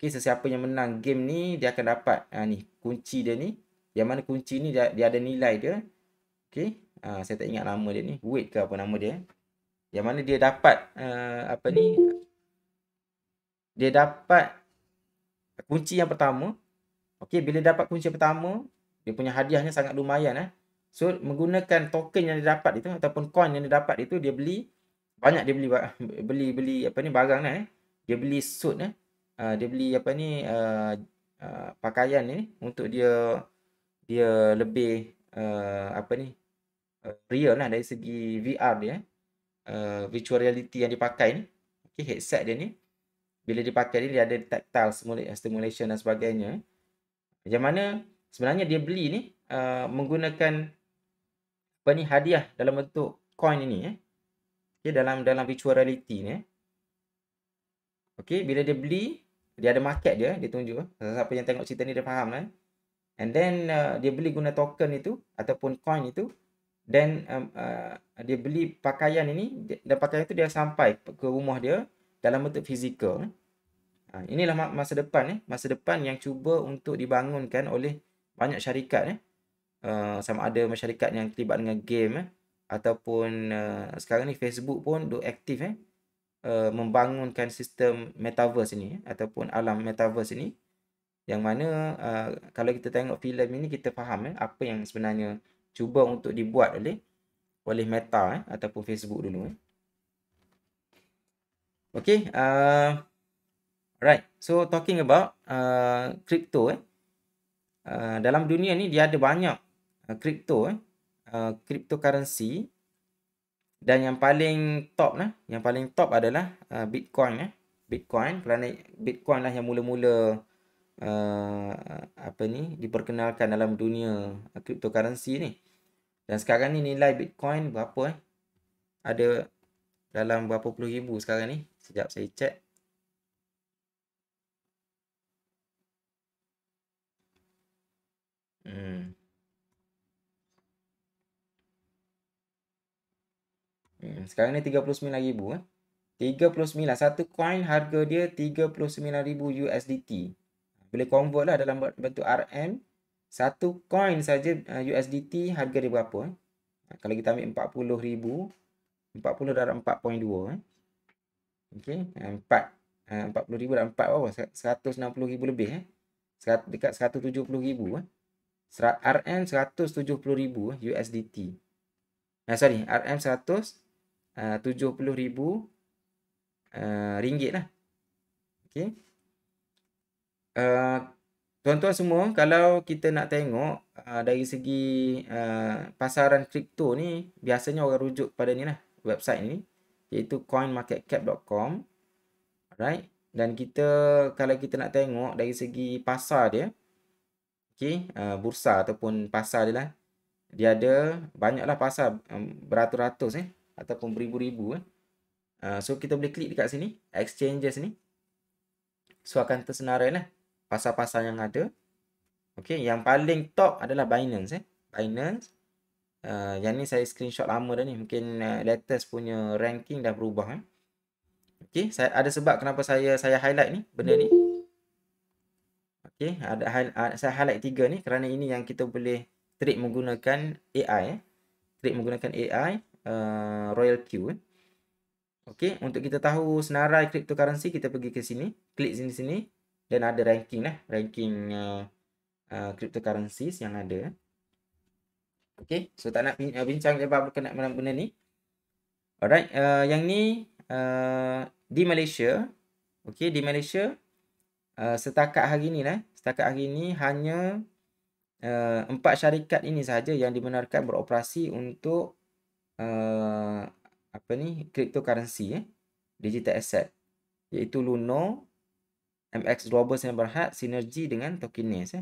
okey, sesiapa yang menang game ni dia akan dapat ni kunci dia ni, yang mana kunci ni dia ada nilai dia. Okey, saya tak ingat nama dia ni, Wade ke apa nama dia. Yang mana dia dapat dia dapat kunci yang pertama. Okey, bila dapat kunci yang pertama, dia punya hadiahnya sangat lumayan . So menggunakan token yang dia dapat itu ataupun coin yang dia dapat itu, dia beli banyak, dia beli barang dia beli suit dia beli pakaian ni untuk dia lebih real dari segi VR dia, virtual reality yang dipakai ni. Okey, headset dia ni bila dipakai ni dia ada tactile stimulation dan sebagainya. Yang mana sebenarnya dia beli ni menggunakan hadiah dalam bentuk coin ini okey, dalam virtual reality ni. Okey, bila dia beli, dia ada market dia tunjuk. Siapa yang tengok cerita ni dia faham and then dia beli guna token itu ataupun coin itu, dan dia beli pakaian ini, dan pakaian itu dia sampai ke rumah dia dalam bentuk fizikal. Inilah masa depan yang cuba untuk dibangunkan oleh banyak syarikat sama ada masyarakat yang terlibat dengan game ataupun sekarang ni Facebook pun aktif membangunkan sistem metaverse ini ataupun alam metaverse ini, yang mana kalau kita tengok filem ini kita faham apa yang sebenarnya cuba untuk dibuat oleh Meta ataupun Facebook dulu. Okey, right. So talking about crypto dalam dunia ni dia ada banyak cryptocurrency Dan yang paling top adalah Bitcoin Bitcoin, kerana Bitcoin lah yang mula-mula diperkenalkan dalam dunia cryptocurrency ni. Dan sekarang ni nilai Bitcoin berapa Ada dalam berapa puluh ribu sekarang ni. Sekejap saya check. Sekarang ni 39,000 39, satu coin harga dia 39,000 USDT. Boleh convert lah dalam bentuk RM. Satu coin saja USDT harga dia berapa Kalau kita ambil 40,000, 40 darab 4.2 okey, 40,000 darab 4 berapa? 160,000 lebih dekat 170,000 RM 170,000 USDT. RM 170,000 ringgit lah. Okey. Tuan-tuan semua, kalau kita nak tengok dari segi pasaran kripto ni, biasanya orang rujuk pada ni lah, website ni, iaitu coinmarketcap.com. Alright. Dan kalau kita nak tengok dari segi pasar dia, okey, bursa ataupun pasar dia lah, dia ada banyaklah pasar, beratus-ratus ataupun beribu-ribu so kita boleh klik dekat sini, exchanges ni. So akan tersenarai lah pasar-pasar yang ada. Okey, yang paling top adalah Binance Binance. Yang ni saya screenshot lama dah ni, mungkin latest punya ranking dah berubah Okey, saya ada sebab kenapa saya highlight ni benda ni. Okey, saya highlight 3 ni kerana ini yang kita boleh trade menggunakan AI trade menggunakan AI Royal Q Okey, untuk kita tahu senarai cryptocurrency, kita pergi ke sini, klik sini dan ada ranking lah, ranking cryptocurrencies yang ada. Okey, so tak nak bincang lebar berkenaan dengan benda ni. Alright, yang ni di Malaysia. Okey, di Malaysia setakat hari ni hanya 4 syarikat ini sahaja yang dibenarkan beroperasi untuk cryptocurrency digital asset, iaitu Luno, MX Global Sdn Bhd, Synergy dengan Tokenis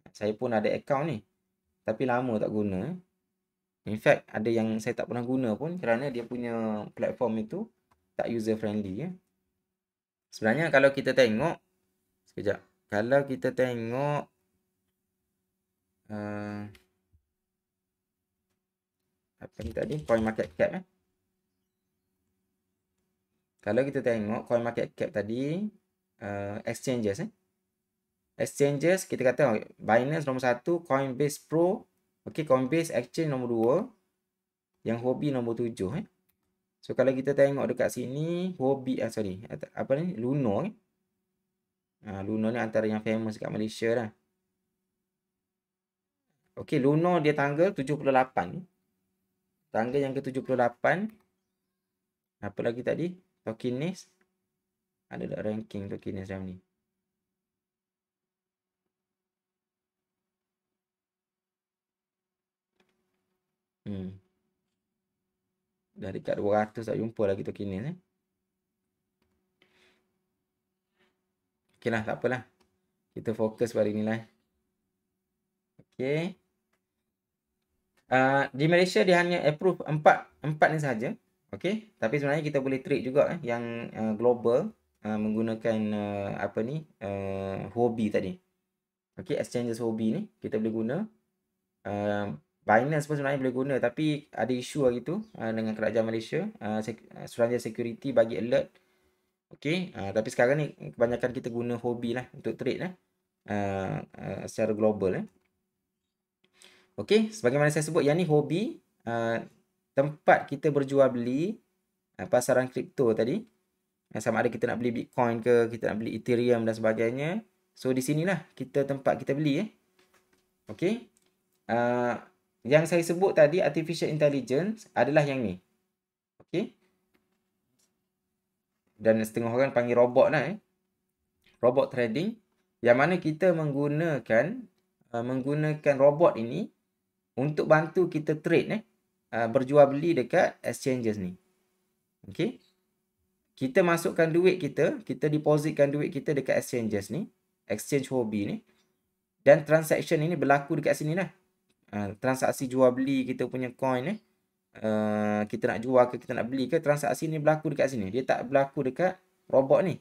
Saya pun ada account ni, tapi lama tak guna. In fact, ada yang saya tak pernah guna pun kerana dia punya platform itu tak user friendly Sebenarnya kalau kita tengok sekejap, kalau kita tengok apa ni tadi, CoinMarketCap Kalau kita tengok CoinMarketCap tadi, exchanges exchanges, kita kata Binance nombor 1, Coinbase Pro, okey, Coinbase Exchange nombor 2, yang Huobi nombor 7 So kalau kita tengok dekat sini, Huobi Luno Luno ni antara yang famous kat Malaysia lah. Okey, Luno dia tanggal 78. Tanggal yang ke-78. Apa lagi tadi? Tokenis. Ada tak ranking Tokenis dalam ni? Dah dekat 200 tak jumpa lagi Tokenis Okey lah, tak apalah. Kita fokus pada nilai. Okey. Di Malaysia dia hanya approve 4 ni saja. Okey, tapi sebenarnya kita boleh trade juga yang global menggunakan Huobi tadi. Okey, exchanges Huobi ni kita boleh guna. Binance pun sebenarnya boleh guna, tapi ada isu hari tu dengan kerajaan Malaysia, Suruhanjaya Security bagi alert. Okey, tapi sekarang ni kebanyakan kita guna Huobi lah untuk trade secara global Okey, sebagaimana saya sebut, yang ni Huobi, tempat kita berjual beli pasaran kripto tadi. Sama ada kita nak beli Bitcoin ke, kita nak beli Ethereum dan sebagainya. So di sinilah tempat kita beli Okey. Yang saya sebut tadi, artificial intelligence, adalah yang ni. Okey. Dan setengah orang panggil robot lah robot trading, yang mana kita menggunakan robot ini untuk bantu kita trade berjual beli dekat exchanges ni. Okey. Kita masukkan duit kita depositkan duit kita dekat exchanges ni, exchange Huobi ni, dan transaction ini berlaku dekat sini lah. Transaksi jual beli kita punya coin ni, kita nak jual ke kita nak beli ke, transaksi ni berlaku dekat sini. Dia tak berlaku dekat robot ni.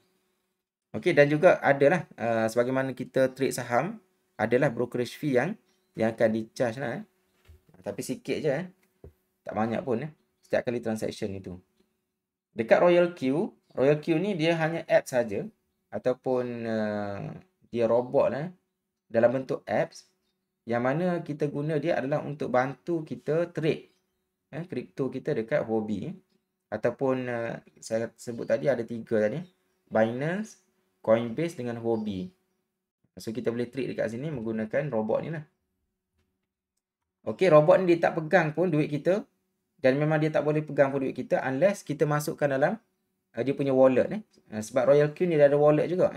Okey, dan juga adalah sebagaimana kita trade saham, adalah brokerage fee yang akan di-charge lah. Tapi sikit je tak banyak pun setiap kali transaction itu. Dekat Royal Q ni dia hanya app saja ataupun dia robot dalam bentuk apps yang mana kita guna dia adalah untuk bantu kita trade kripto kita dekat Huobi ataupun saya sebut tadi ada 3 tadi, Binance, Coinbase dengan Huobi. So kita boleh trade dekat sini menggunakan robot ni lah. Okey, robot ni dia tak pegang pun duit kita dan memang dia tak boleh pegang pun duit kita unless kita masukkan dalam dia punya wallet sebab Royal Q ni dia ada wallet juga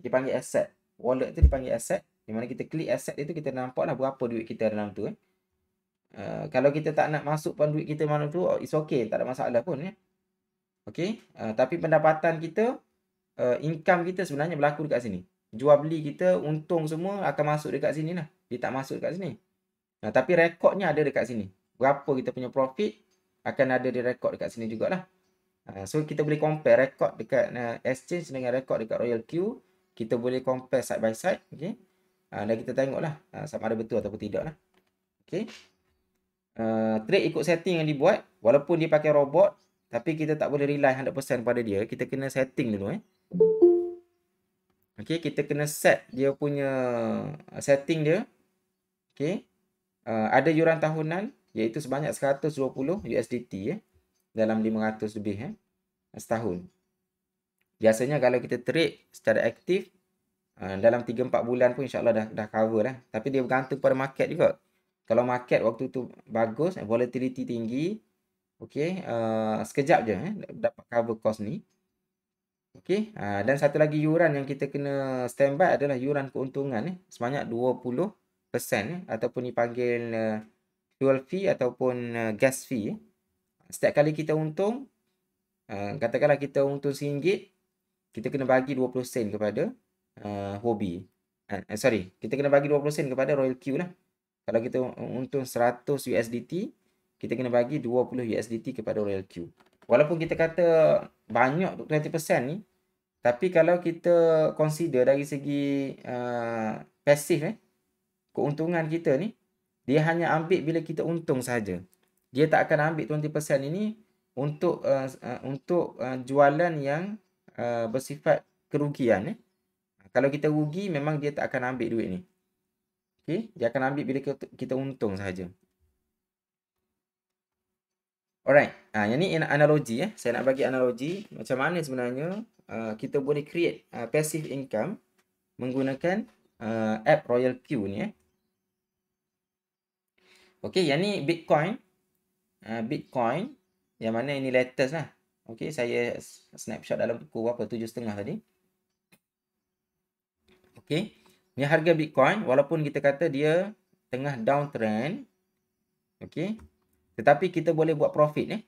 dia panggil asset. Wallet tu dipanggil asset, di mana kita klik asset itu kita nampaklah berapa duit kita dalam tu kalau kita tak nak masukkan duit kita mana tu, it's okay, tak ada masalah pun Okey, tapi pendapatan kita, income kita sebenarnya berlaku dekat sini. Jual beli kita, untung semua akan masuk dekat sini lah. Dia tak masuk dekat sini. Tapi rekodnya ada dekat sini. Berapa kita punya profit akan ada di rekod dekat sini jugalah. So kita boleh compare rekod dekat exchange dengan rekod dekat Royal Q. Kita boleh compare side by side, okey. Dan kita tengoklah sama ada betul ataupun tidak lah. Okey. Trade ikut setting yang dibuat, walaupun dia pakai robot, tapi kita tak boleh rely 100% pada dia. Kita kena setting dulu okey, kita kena set dia punya setting dia. Okey. Ada yuran tahunan iaitu sebanyak 120 USDT dalam 500 lebih setahun. Biasanya kalau kita trade secara aktif dalam 3-4 bulan pun insya-Allah dah cover lah. Tapi dia bergantung pada market juga. Kalau market waktu tu bagus, volatility tinggi, okey, sekejap je dapat cover cost ni. Okey, dan satu lagi yuran yang kita kena standby adalah yuran keuntungan sebanyak 20% ataupun dipanggil fuel fee ataupun gas fee. Setiap kali kita untung, katakanlah kita untung RM1, kita kena bagi 20 sen kepada Huobi. Kita kena bagi 20 sen kepada Royal Q lah. Kalau kita untung 100 USDT, kita kena bagi 20 USDT kepada Royal Q. Walaupun kita kata banyak 20% ni, tapi kalau kita consider dari segi pasif keuntungan kita ni, dia hanya ambil bila kita untung saja. Dia tak akan ambil 20% ini untuk jualan yang bersifat kerugian. Kalau kita rugi, memang dia tak akan ambil duit ni. Okay? Dia akan ambil bila kita untung saja. Alright. Yang ni analogi. Saya nak bagi analogi macam mana sebenarnya kita boleh create passive income menggunakan app Royal Q ni. Okay, yang ni Bitcoin. Bitcoin. Yang mana ini latest lah. Okay, saya snapshot dalam pukul berapa? 7.30 tadi. Okay. Ni harga Bitcoin. Walaupun kita kata dia tengah downtrend. Okay. Tetapi kita boleh buat profit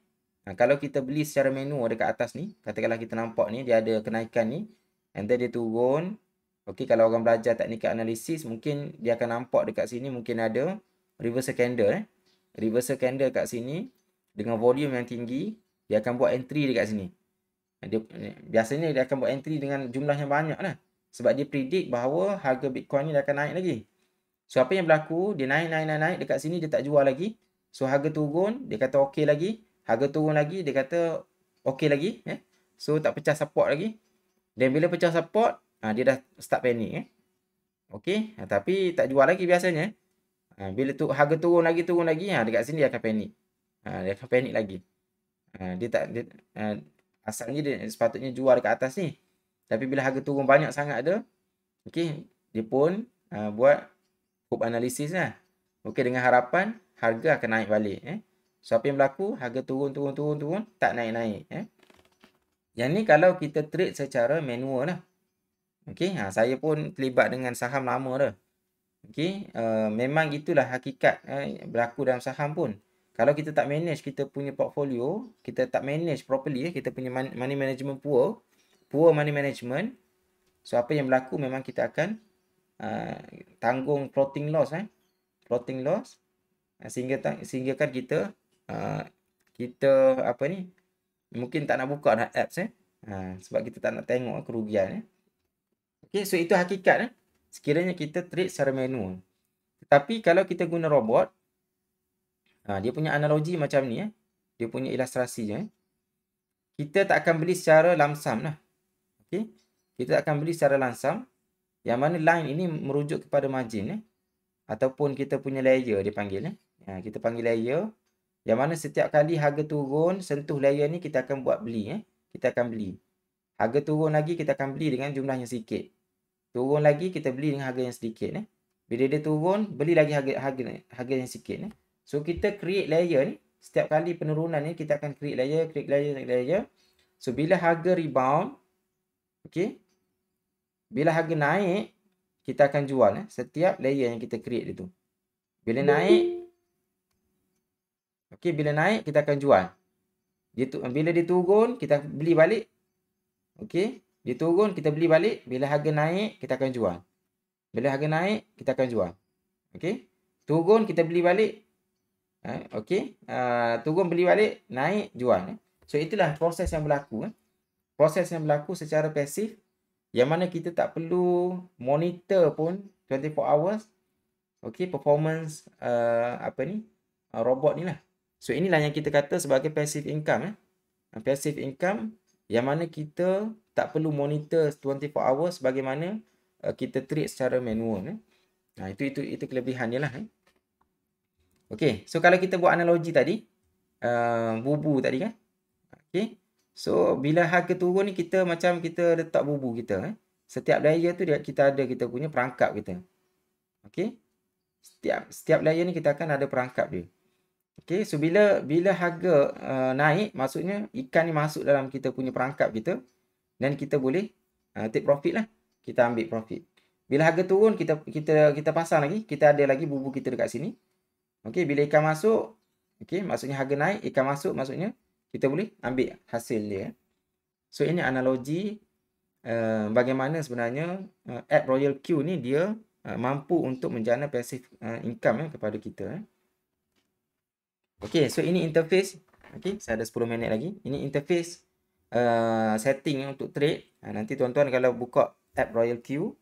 kalau kita beli secara manual dekat atas ni. Katakanlah kita nampak ni. Dia ada kenaikan ni. And then dia turun. Okay. Kalau orang belajar teknikal analisis. Mungkin dia akan nampak dekat sini. Mungkin ada reversal candle. Reversal candle kat sini. Dengan volume yang tinggi. Dia akan buat entry dekat sini. Biasanya dia akan buat entry dengan jumlah yang banyak lah. Sebab dia predict bahawa harga Bitcoin ni dia akan naik lagi. So apa yang berlaku? Dia naik. Dekat sini dia tak jual lagi. So harga turun, dia kata okey lagi. Harga turun lagi, dia kata okey lagi. So tak pecah support lagi. Dan bila pecah support, dia dah start panic. Okey, tapi tak jual lagi biasanya. Bila harga turun lagi, dekat sini dia akan panic. Dia akan panic lagi. Asalnya dia sepatutnya jual dekat atas ni. Tapi bila harga turun banyak sangat ada, okey, dia pun buat hope analysis lah. Okey, dengan harapan harga akan naik balik. So apa yang berlaku? Harga turun, tak naik-naik. Yang ni kalau kita trade secara manual lah. Okey, saya pun terlibat dengan saham lama dah. Okey, memang itulah hakikat berlaku dalam saham pun. Kalau kita tak manage kita punya portfolio, kita tak manage properly, kita punya money management poor money management, so apa yang berlaku memang kita akan tanggung floating loss sehingga kan kita apa ni, mungkin tak nak buka dah apps sebab kita tak nak tengok kerugian. Okey, so itu hakikat sekiranya kita trade secara manual. Tetapi kalau kita guna robot, dia punya analogi macam ni dia punya ilustrasinya. Kita tak akan beli secara lamsam lah. Okey, kita akan beli secara lamsam, yang mana line ini merujuk kepada margin ataupun kita punya layer dia panggil kita panggil layer, yang mana setiap kali harga turun sentuh layer ni kita akan buat beli kita akan beli. Harga turun lagi kita akan beli dengan jumlah yang sikit. Turun lagi kita beli dengan harga yang sedikit Bila dia turun beli lagi harga yang sikit So kita create layer ni, setiap kali penurunan ni kita akan create layer. So bila harga rebound, okey, bila harga naik kita akan jual setiap layer yang kita create itu. Bila naik, okey, bila naik kita akan jual. Bila dia turun kita beli balik. Okey, dia turun kita beli balik, bila harga naik kita akan jual. Bila harga naik kita akan jual. Okey, turun kita beli balik. Okey, turun beli balik, naik jual. So itulah proses yang berlaku proses yang berlaku secara pasif, yang mana kita tak perlu monitor pun 24 hours. Okey, performance robot ni lah. So inilah yang kita kata sebagai passive income passive income, yang mana kita tak perlu monitor 24 hours bagaimana kita trade secara manual itu kelebihan dia lah Okey, so kalau kita buat analogi tadi bubu tadi kan. Okey, so bila harga turun ni kita macam kita letak bubu kita setiap layer tu kita punya perangkap kita. Okey, setiap layer ni kita akan ada perangkap dia. Okey, so bila harga naik, maksudnya ikan ni masuk dalam kita punya perangkap kita dan kita boleh take profit lah. Kita ambil profit. Bila harga turun kita pasang lagi, kita ada lagi bubu kita dekat sini. Okey, bila ikan masuk, okey, maksudnya harga naik, ikan masuk, maksudnya kita boleh ambil hasil dia. So ini analogi bagaimana sebenarnya app Royal Q ni dia mampu untuk menjana passive income kepada kita. Okey, so ini interface. Okey, saya ada 10 minit lagi. Ini interface setting untuk trade. Nanti tuan-tuan kalau buka app Royal Q,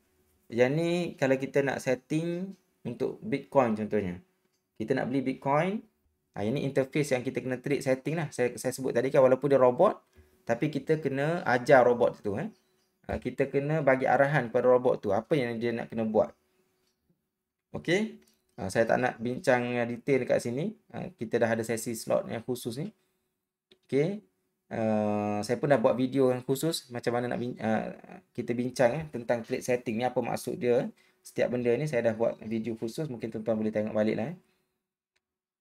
yang ni kalau kita nak setting untuk Bitcoin contohnya. Kita nak beli Bitcoin. Yang ni interface yang kita kena trade setting lah. Saya sebut tadi kan, walaupun dia robot, tapi kita kena ajar robot tu kita kena bagi arahan kepada robot tu apa yang dia nak kena buat. Okey. Saya tak nak bincang detail dekat sini. Kita dah ada sesi slot yang khusus ni. Okey. Saya pun dah buat video yang khusus macam mana nak kita bincang tentang trade setting ni, apa maksud dia. Setiap benda ni saya dah buat video khusus, mungkin tuan-tuan boleh tengok balik lah.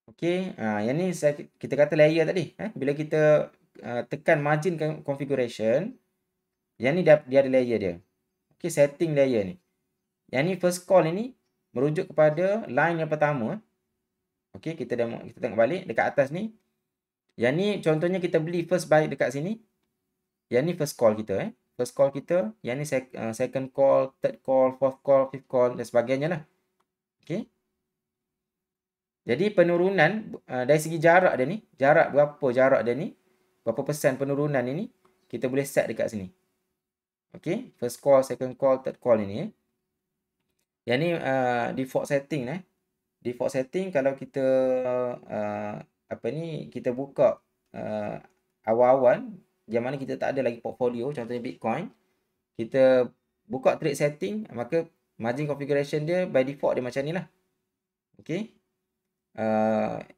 Okey, yang ni kita kata layer tadi. Bila kita tekan margin configuration, yang ni dia ada layer dia. Okey, setting layer ni. Yang ni first call ini merujuk kepada line yang pertama. Okey, kita tengok balik dekat atas ni. Yang ni contohnya kita beli first buy dekat sini. Yang ni first call kita First call kita. Yang ni second call, third call, fourth call, fifth call dan sebagainya lah. Okey. Jadi penurunan dari segi jarak dia ni, berapa persen penurunan ini kita boleh set dekat sini. Okey, first call, second call, third call ini. Yang ni default setting Default setting kalau kita kita buka awal-awal, yang mana kita tak ada lagi portfolio, contohnya Bitcoin, kita buka trade setting, maka margin configuration dia by default dia macam ni lah. Okey.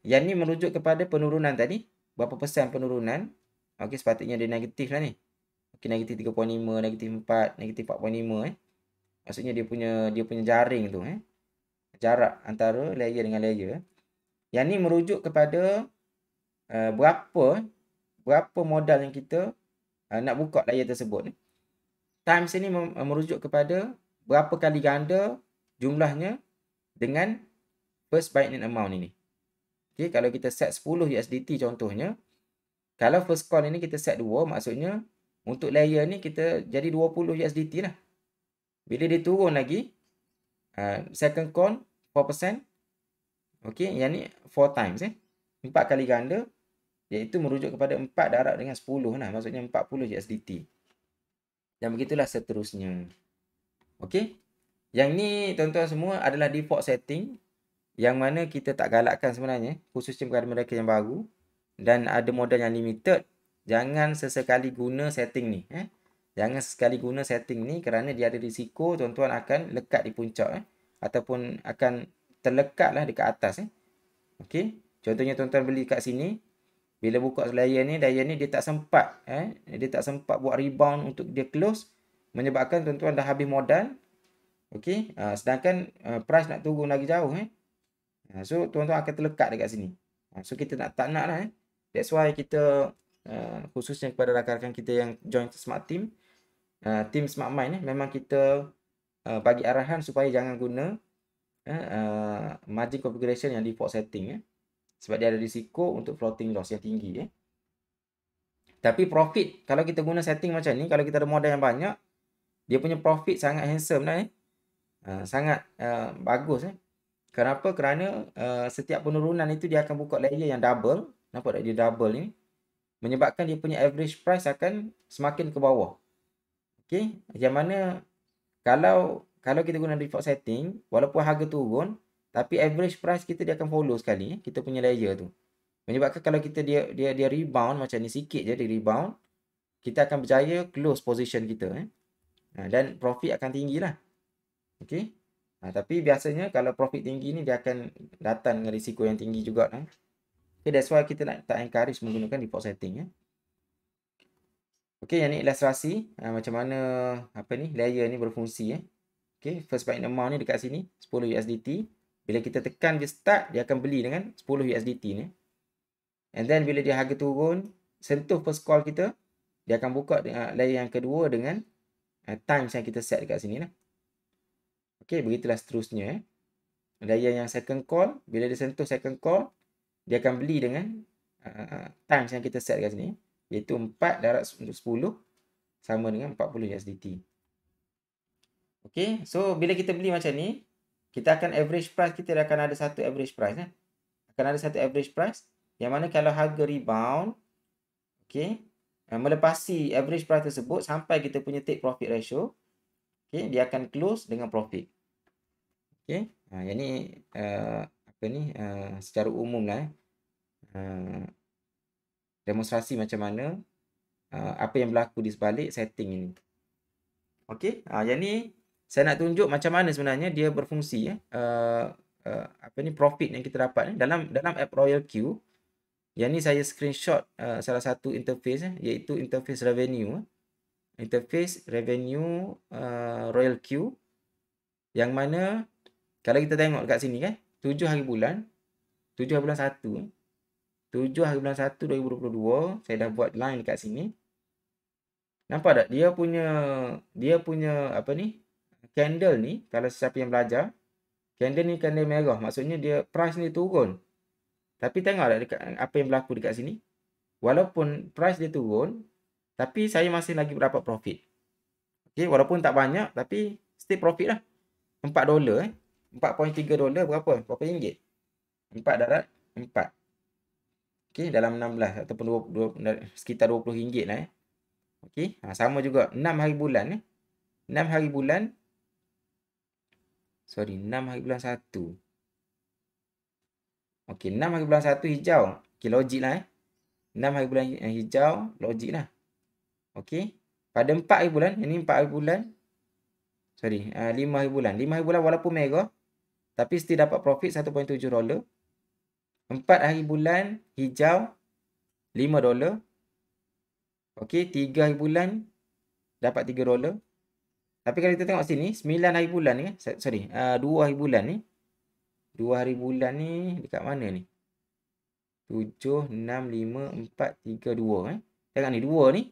Yang ni merujuk kepada penurunan tadi, berapa persen penurunan. Okey, sepatutnya dia negatif lah ni. Okey, negatif 3.5, negatif 4, negatif 4.5 Maksudnya dia punya jaring tu jarak antara layer dengan layer. Yang ni merujuk kepada berapa modal yang kita nak buka layer tersebut. Times ini merujuk kepada berapa kali ganda jumlahnya dengan first buy in amount ini. Okey, kalau kita set 10 USDT contohnya, kalau first call ini kita set 2, maksudnya untuk layer ni kita jadi 20 USDT lah. Bila dia turun lagi, second call 4%. Okey, yang ni 4 times 4 kali ganda, iaitu merujuk kepada 4 darab dengan 10 lah, maksudnya 40 USDT. Dan begitulah seterusnya. Okey. Yang ni tuan-tuan semua adalah default setting yang mana kita tak galakkan sebenarnya, khususnya kepada mereka yang baru dan ada modal yang limited. Jangan sesekali guna setting ni. Jangan sesekali guna setting ni kerana dia ada risiko tuan-tuan akan lekat di puncak ataupun akan terlekatlah dekat atas. Okey. Contohnya tuan-tuan beli kat sini, bila buka layer ni dia tak sempat dia tak sempat buat rebound untuk dia close, menyebabkan tuan-tuan dah habis modal. Okey, sedangkan price nak turun lagi jauh so tuan-tuan akan terlekat dekat sini. So kita tak nak lah That's why kita khususnya kepada rakan-rakan kita yang join Smart Team, Team Smart Mind memang kita bagi arahan supaya jangan guna margin configuration yang default setting sebab dia ada risiko untuk floating loss yang tinggi Tapi profit kalau kita guna setting macam ni, kalau kita ada modal yang banyak, dia punya profit sangat handsome lah sangat bagus Kenapa? Kerana setiap penurunan itu dia akan buka layer yang double. Nampak tak dia double ni? Menyebabkan dia punya average price akan semakin ke bawah. Okey, yang mana kalau kita guna default setting, walaupun harga turun, tapi average price kita dia akan follow sekali kita punya layer tu. Menyebabkan kalau kita dia rebound macam ni sikit je dia rebound, kita akan berjaya close position kita dan profit akan tinggilah. Okey. Tapi biasanya kalau profit tinggi ni dia akan datang dengan risiko yang tinggi juga Okay, that's why kita tak encourage menggunakan default setting Okay, yang ni ilustrasi macam mana layer ni berfungsi Okay, first buying amount ni dekat sini 10 USDT. Bila kita tekan je start, dia akan beli dengan 10 USDT ni. And then bila dia harga turun, sentuh first call kita, dia akan buka layer yang kedua dengan times yang kita set dekat sini lah. Okey, begitulah seterusnya Layer yang second call, bila dia sentuh second call, dia akan beli dengan times yang kita set kat sini, iaitu 4 darab 10 sama dengan 40 USDT. Okey, so bila kita beli macam ni, kita akan average price, kita akan ada satu average price Akan ada satu average price yang mana kalau harga rebound, okey, melepasi average price tersebut sampai kita punya take profit ratio, okey, dia akan close dengan profit. Okey, yang ni secara umum lah demonstrasi macam mana apa yang berlaku di sebalik setting ini. Okey, yang ni saya nak tunjuk macam mana sebenarnya dia berfungsi profit yang kita dapat dalam app Royal Q. Yang ni saya screenshot salah satu interface iaitu interface revenue. Interface revenue Royal Q, yang mana kalau kita tengok dekat sini 7 hari bulan 1 2022, saya dah buat line dekat sini. Nampak tak dia punya candle ni, kalau siapa yang belajar, candle ni candle merah, maksudnya dia price ni turun. Tapi tengok tak dekat apa yang berlaku dekat sini. Walaupun price dia turun, tapi saya masih lagi dapat profit. Okey, walaupun tak banyak tapi still profit lah. $4 $4.3 berapa ringgit? 4 darab 4. Okey, dalam 16 ataupun 20, sekitar RM20 lah Okey, sama juga 6 hari bulan 6 hari bulan 1. Okey, 6 hari bulan 1 hijau. Okey, logik lah 6 hari bulan hijau, logik lah. Okey, pada 4 hari bulan, ini 4 hari bulan. 5 hari bulan. 5 hari bulan walaupun merah, tapi still dapat profit $1.7. 4 hari bulan hijau, $5. Okey, 3 hari bulan dapat $3. Tapi kalau kita tengok sini, 9 hari bulan ni, 2 hari bulan ni. 2 hari bulan ni dekat mana ni? 7, 6, 5, 4, 3, 2 Tengok ni, 2 ni.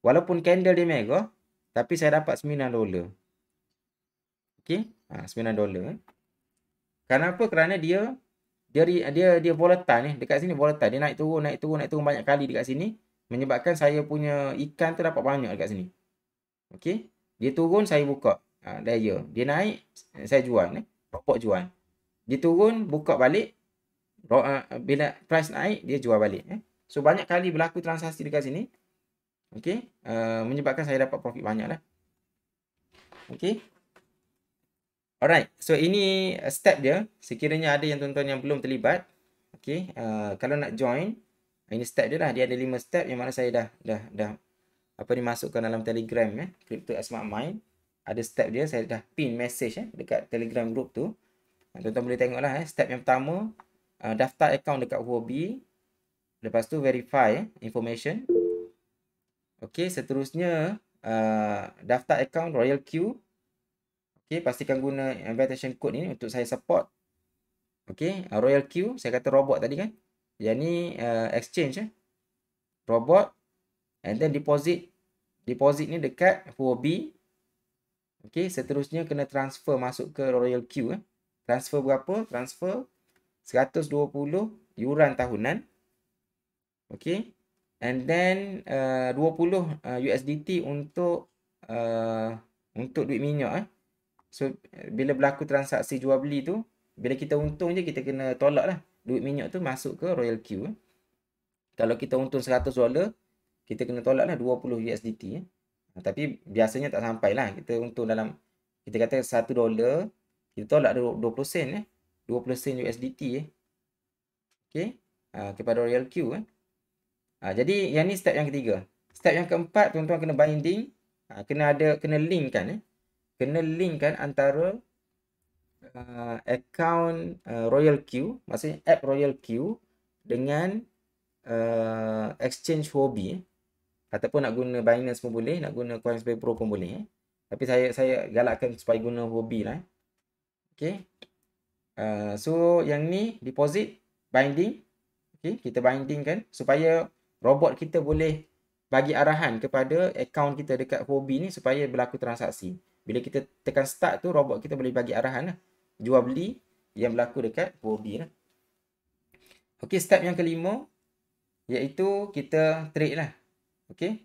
Walaupun candle dia merah, tapi saya dapat $9. Okey, $9 Kenapa? Kerana dia dia volatile ni. Dekat sini volatile. Dia naik turun banyak kali dekat sini. Menyebabkan saya punya ikan tu dapat banyak dekat sini. Okey. Dia turun, saya buka. Layer. Dia naik, saya jual. Robot jual. Dia turun, buka balik. Bila price naik, dia jual balik. So, banyak kali berlaku transaksi dekat sini. Okey. Menyebabkan saya dapat profit banyak lah. Okey. Alright. So, ini step dia. Sekiranya ada yang tuan-tuan yang belum terlibat. Okey. Kalau nak join, ini step dia lah. Dia ada 5 step yang mana saya dah masukkan dalam Telegram Crypto Smart Mind. Ada step dia, saya dah pin message dekat Telegram group tu. Tuan-tuan boleh tengoklah step yang pertama, daftar account dekat Huobi. Lepas tu verify information. Okey, seterusnya daftar account Royal Q. Okey, pastikan guna invitation code ni untuk saya support. Okey, Royal Q, saya kata robot tadi kan. Yang ni exchange robot, and then deposit ni dekat Huobi. Okey, seterusnya kena transfer masuk ke Royal Q. Transfer berapa? Transfer 120 yuran tahunan. Okey. And then 20 USDT untuk duit minyak. So bila berlaku transaksi jual beli tu, bila kita untung je kita kena tolak lah duit minyak tu masuk ke Royal Q. Kalau kita untung $100, kita kena tolak lah 20 USDT. Tapi biasanya tak sampai lah. Kita untung dalam, kita kata $1, kita tolak 20 sen 20 sen USDT okey, kepada Royal Q. Jadi yang ni step yang ketiga. Step yang keempat, tuan-tuan kena binding, kena linkkan kena linkkan antara account Royal Q, maksudnya app Royal Q dengan exchange Huobi. Ataupun nak guna Binance pun boleh, nak guna Coinsbase Pro pun boleh. Tapi saya galakkan supaya guna Huobi lah. Okey. So yang ni deposit, binding. Okey, kita binding kan supaya robot kita boleh bagi arahan kepada akaun kita dekat Huobi ni supaya berlaku transaksi. Bila kita tekan start tu, robot kita boleh bagi arahan lah, jual beli yang berlaku dekat Huobi lah. Okey, step yang kelima iaitu kita trade lah. Okey.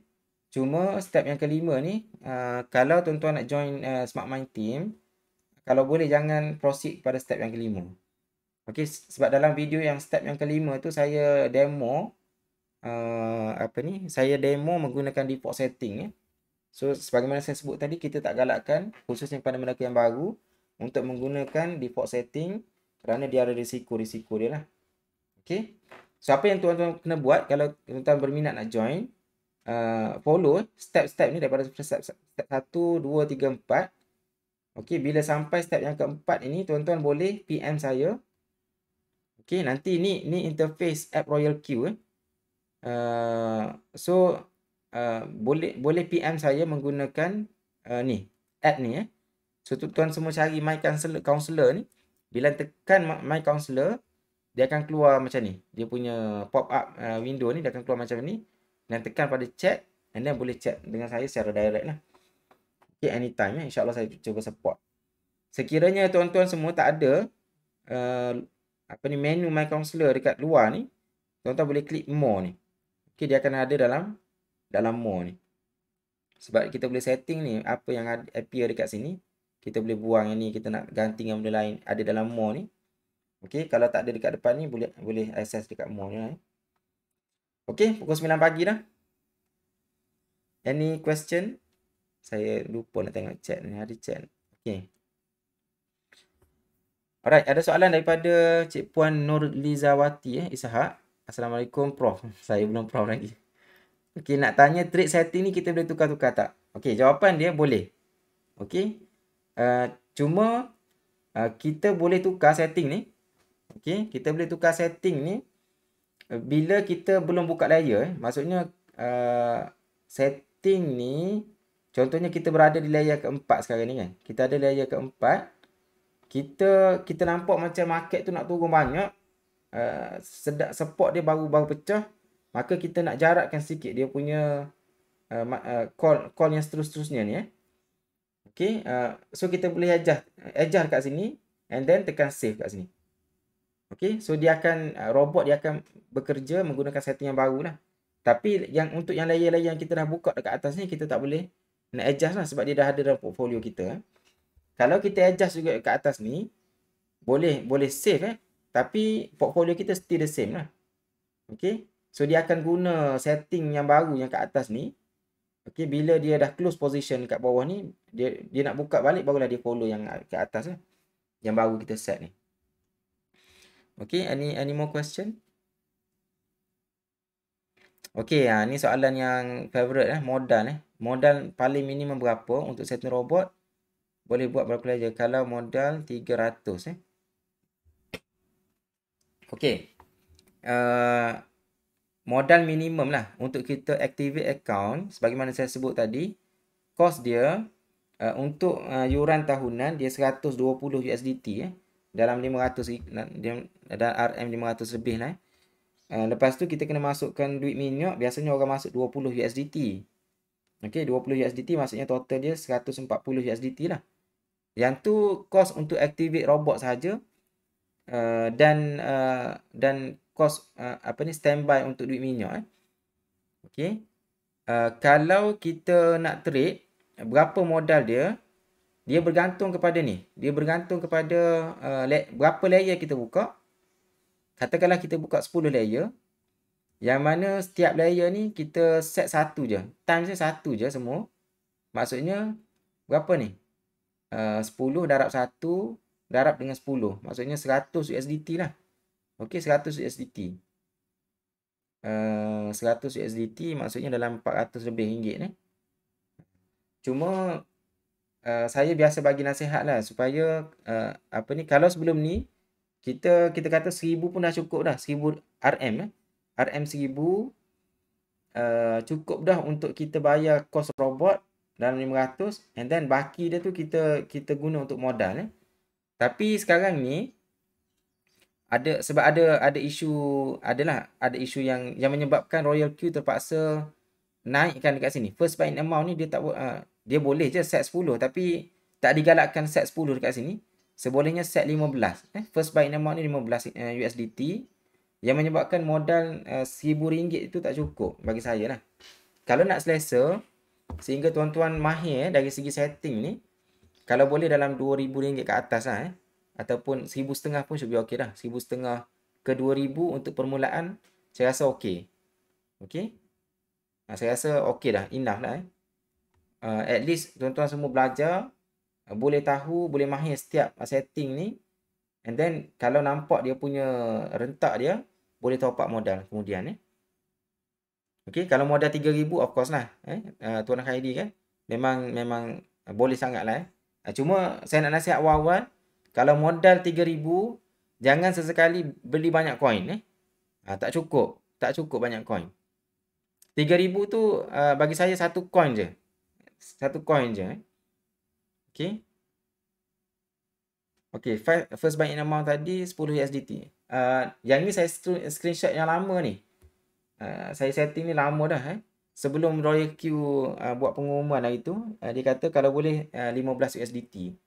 Cuma step yang kelima ni, kalau tuan-tuan nak join Smart Mind Team, kalau boleh jangan proceed pada step yang kelima. Okey, sebab dalam video yang step yang kelima tu saya demo saya demo menggunakan default setting. So sebagaimana saya sebut tadi, kita tak galakkan khususnya kepada mereka yang baru untuk menggunakan default setting kerana dia ada risiko dia lah. Okey. So apa yang tuan-tuan kena buat kalau tuan-tuan berminat nak join, follow step-step ni daripada step 1, 2, 3, 4. Okey, bila sampai step yang keempat ini, tuan-tuan boleh PM saya. Okey, nanti ni interface app Royal Q. So boleh PM saya menggunakan ni app ni. So tuan semua cari My Counselor ni. Bila tekan My Counselor, dia akan keluar macam ni. Dia punya pop up window ni dia akan keluar macam ni. Dan tekan pada chat, and then boleh chat dengan saya secara direct lah. Okay, anytime InsyaAllah saya cuba support. Sekiranya tuan-tuan semua tak ada menu My Counselor dekat luar ni, tuan-tuan boleh klik more ni. Okay, dia akan ada dalam more ni. Sebab kita boleh setting ni apa yang appear dekat sini. Kita boleh buang yang ni, kita nak ganti dengan benda lain, ada dalam more ni. Okay, kalau tak ada dekat depan ni, boleh access dekat more ni lah. Okay, pukul 9 pagi dah. Any question? Saya lupa nak tengok chat ni, ada chat. Okay. Alright, ada soalan daripada Cik Puan Nurlizawati Ishak. Assalamualaikum Prof. Saya belum Prof lagi. Okay, nak tanya trade setting ni kita boleh tukar-tukar tak? Okay, jawapan dia boleh. Okay. Cuma kita boleh tukar setting ni. Okay, kita boleh tukar setting ni bila kita belum buka layer. Maksudnya setting ni, contohnya kita berada di layer keempat sekarang ni kan. Kita ada layer keempat. Kita nampak macam market tu nak turun banyak. Support dia baru pecah. Maka kita nak jarakkan sikit dia punya call yang seterusnya ni. Okay. So kita boleh ajar kat sini. And then tekan save kat sini. Okey, so dia akan robot dia akan bekerja menggunakan setting yang baru lah. Tapi untuk yang layer-layer yang kita dah buka dekat atas ni kita tak boleh nak adjust lah sebab dia dah ada dalam portfolio kita. Kalau kita adjust juga kat atas ni boleh save tapi portfolio kita still the same lah. Okey. So dia akan guna setting yang baru yang kat atas ni. Okey, bila dia dah close position kat bawah ni, dia nak buka balik barulah dia follow yang kat atas lah. Yang baru kita set ni. Okay, any more question? Okay, ni soalan yang favorite modal Modal paling minimum berapa untuk setting robot? Boleh buat berapa saja kalau modal 300 Okay. Modal minimum lah untuk kita activate account sebagaimana saya sebut tadi, cost dia untuk yuran tahunan dia 120 USDT dalam 500 dan RM 500 lebih lah. Lepas tu kita kena masukkan duit minyak, biasanya orang masuk 20 USDT. Okey, 20 USDT maksudnya total dia 140 USDT lah. Yang tu cost untuk activate robot saja. Dan cost standby untuk duit minyak Okey. Kalau kita nak trade, berapa modal dia? Dia bergantung kepada ni. Dia bergantung kepada berapa layer kita buka. Katakanlah kita buka 10 layer. Yang mana setiap layer ni kita set satu je. Timesnya satu je semua. Maksudnya berapa ni? 10 darab 1 darab dengan 10. Maksudnya 100 USDT lah. Okey, 100 USDT. 100 USDT maksudnya dalam 400 lebih ringgit ni. Cuma saya biasa bagi nasihat lah supaya kalau sebelum ni kita kata 1000 pun dah cukup dah. 1000 RM RM 1000 cukup dah untuk kita bayar kos robot dalam 500 and then baki dia tu kita guna untuk modal Tapi sekarang ni sebab ada isu yang menyebabkan Royal Q terpaksa naikkan dekat sini. First buying amount ni dia boleh je set 10 tapi tak digalakkan set 10 dekat sini. Sebolehnya set 15. First buying amount ni 15 USDT. Yang menyebabkan modal RM1000 itu tak cukup bagi saya lah. Kalau nak selesa, sehingga tuan-tuan mahir dari segi setting ni, kalau boleh dalam RM2000 ke atas lah ataupun RM1,500 pun should be okay dah. RM1,500 ke RM2,000 untuk permulaan, saya rasa okay. Okay? Saya rasa okay dah, enough lah At least tuan-tuan semua belajar, boleh tahu, boleh mahir setiap setting ni. And then kalau nampak dia punya rentak dia, boleh top up modal kemudian Okey, kalau modal 3,000 of course lah Tuan Khairi kan memang boleh sangat lah Cuma saya nak nasihat awal-awal, kalau modal 3,000 jangan sesekali beli banyak coin tak cukup banyak coin. 3,000 tu bagi saya satu coin je. Okey. Okey, first buying amount tadi 10 USDT. Yang ni saya screenshot yang lama ni. Saya setting ni lama dah Sebelum Royal Q buat pengumuman hari tu, dia kata kalau boleh 15 USDT.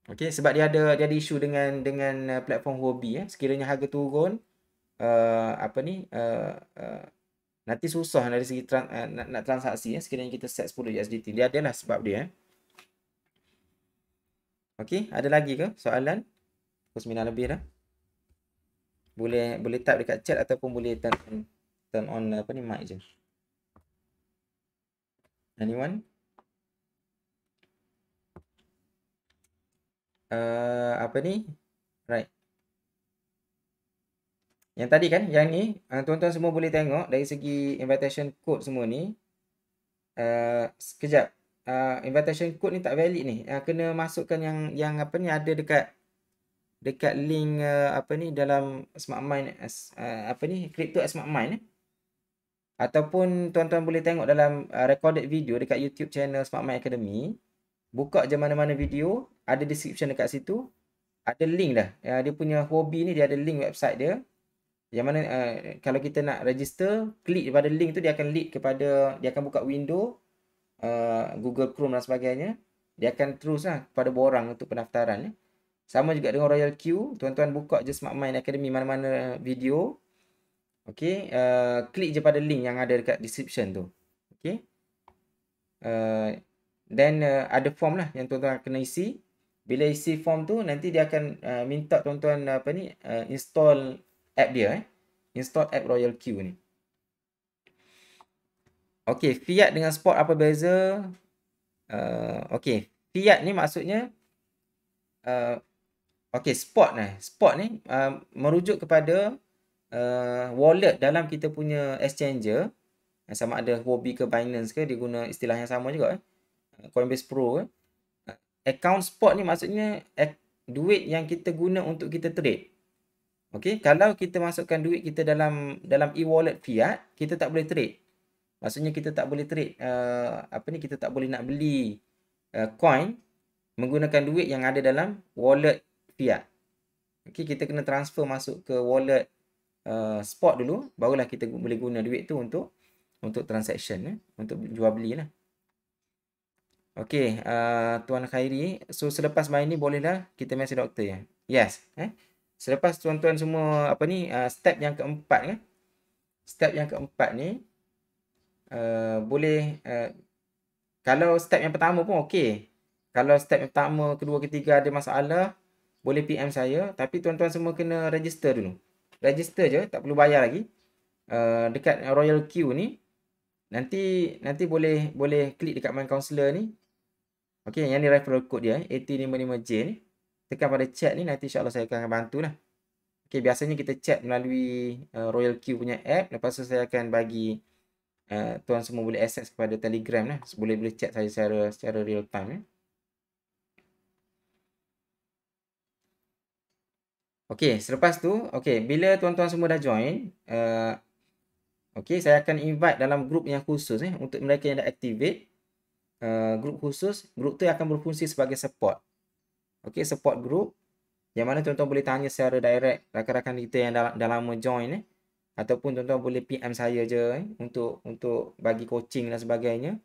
Okey, sebab dia ada isu dengan platform Huobi sekiranya harga turun nanti susah dari segi nak transaksi sekiranya kita set 10 USDT. Dia adalah sebab dia Okey, ada lagi ke soalan? Pukul 9 lebih dah. Boleh type dekat chat ataupun boleh turn on mic je. Anyone? Right. Yang tadi kan, yang ni tuan-tuan semua boleh tengok dari segi invitation code semua ni. Sekejap. Invitation code ni tak valid ni. Kena masukkan yang ada dekat link dalam SmartMind Crypto SmartMind ataupun tuan-tuan boleh tengok dalam recorded video dekat YouTube channel SmartMind Academy. Buka je mana-mana video, ada description dekat situ, ada link dah. Dia punya Huobi ni dia ada link website dia. Yang mana kalau kita nak register, klik pada link tu dia akan lead kepada, dia akan buka window Google Chrome dan sebagainya. Dia akan terus kepada borang untuk pendaftaran Sama juga dengan Royal Q, tuan-tuan buka je Smart Mind Academy mana-mana video. Okey, klik je pada link yang ada dekat description tu. Okey. Then ada form lah yang tuan-tuan kena isi. Bila isi form tu nanti dia akan minta tuan-tuan install app dia Install app Royal Q ni. Okey, Fiat dengan Sport apa beza? Okey, Fiat ni maksudnya okey, Sport ni merujuk kepada wallet dalam kita punya exchanger. Sama ada Huobi ke Binance ke, dia guna istilah yang sama juga Coinbase Pro account spot ni maksudnya duit yang kita guna untuk kita trade. Okey, kalau kita masukkan duit kita dalam e-wallet fiat, kita tak boleh trade. Maksudnya kita tak boleh trade kita tak boleh nak beli coin menggunakan duit yang ada dalam wallet fiat. Okey, kita kena transfer masuk ke wallet spot dulu, barulah kita boleh guna duit tu untuk transaction untuk jual beli lah. Okey, Tuan Khairi. So, selepas main ni bolehlah kita mesej doktor ya? Yes. Selepas tuan-tuan semua step yang keempat Step yang keempat ni boleh kalau step yang pertama pun okey. Kalau step yang pertama, kedua, ketiga ada masalah, boleh PM saya. Tapi tuan-tuan semua kena register dulu. Register je, tak perlu bayar lagi. Dekat Royal Q ni, nanti boleh klik dekat My Counselor ni. Okey, yang ni referral code dia AT55J ni. Tekan pada chat ni, nanti insya-Allah saya akan bantulah. Okey, biasanya kita chat melalui Royal Q punya app. Lepas tu saya akan bagi tuan semua boleh access kepada Telegram lah. Boleh chat saya secara real time Okey, selepas tu, okey, bila tuan-tuan semua dah join, okey, saya akan invite dalam grup yang khusus untuk mereka yang dah activate. Grup khusus, grup tu akan berfungsi sebagai support. Okey, support group yang mana tuan-tuan boleh tanya secara direct rakan-rakan kita yang dah lama join ataupun tuan-tuan boleh PM saya je untuk bagi coaching dan sebagainya.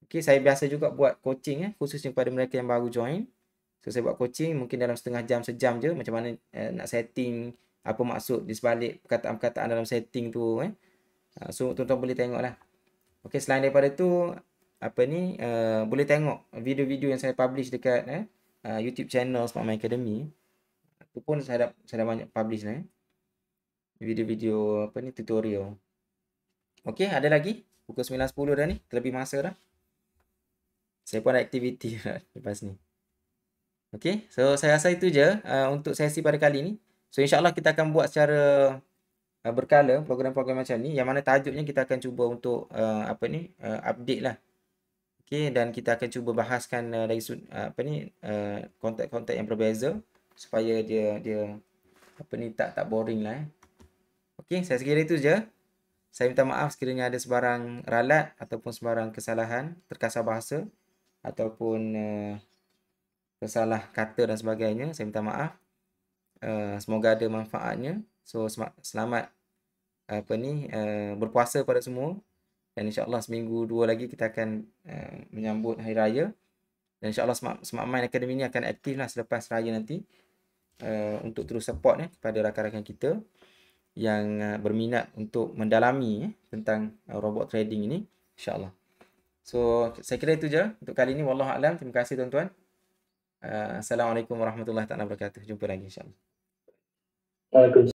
Okey, saya biasa juga buat coaching khususnya kepada mereka yang baru join. So saya buat coaching mungkin dalam setengah jam, sejam je macam mana nak setting, apa maksud di sebalik perkataan-perkataan dalam setting tu So tuan-tuan boleh tengoklah. Okey, selain daripada tu boleh tengok video-video yang saya publish dekat YouTube channel Smart Mind Academy. Itu pun saya dah banyak publish video-video tutorial. Okey, ada lagi? Pukul 9.10 dah ni, terlebih masa dah. Saya pun ada aktiviti lepas ni. Okey, so saya rasa itu je untuk sesi pada kali ni. So insya-Allah kita akan buat secara berkala program-program macam ni, yang mana tajuknya kita akan cuba untuk update lah. Okey, dan kita akan cuba bahaskan dari kontek-kontek yang berbeza supaya dia tak boring lah Okey, saya sekira itu je. Saya minta maaf sekiranya ada sebarang ralat ataupun sebarang kesalahan terkasar bahasa ataupun salah kata dan sebagainya. Saya minta maaf. Semoga ada manfaatnya. So selamat berpuasa pada semua, dan insya-Allah seminggu 2 lagi kita akan menyambut hari raya, dan insya-Allah Smart Mind Academy ni akan aktif lah selepas raya nanti untuk terus support kepada rakan-rakan kita yang berminat untuk mendalami tentang robot trading ini, insya-Allah. So saya kira itu je untuk kali ini. Wallahu a'lam. Terima kasih tuan-tuan. Assalamualaikum warahmatullahi wabarakatuh. Jumpa lagi insya-Allah. Waalaikumsalam.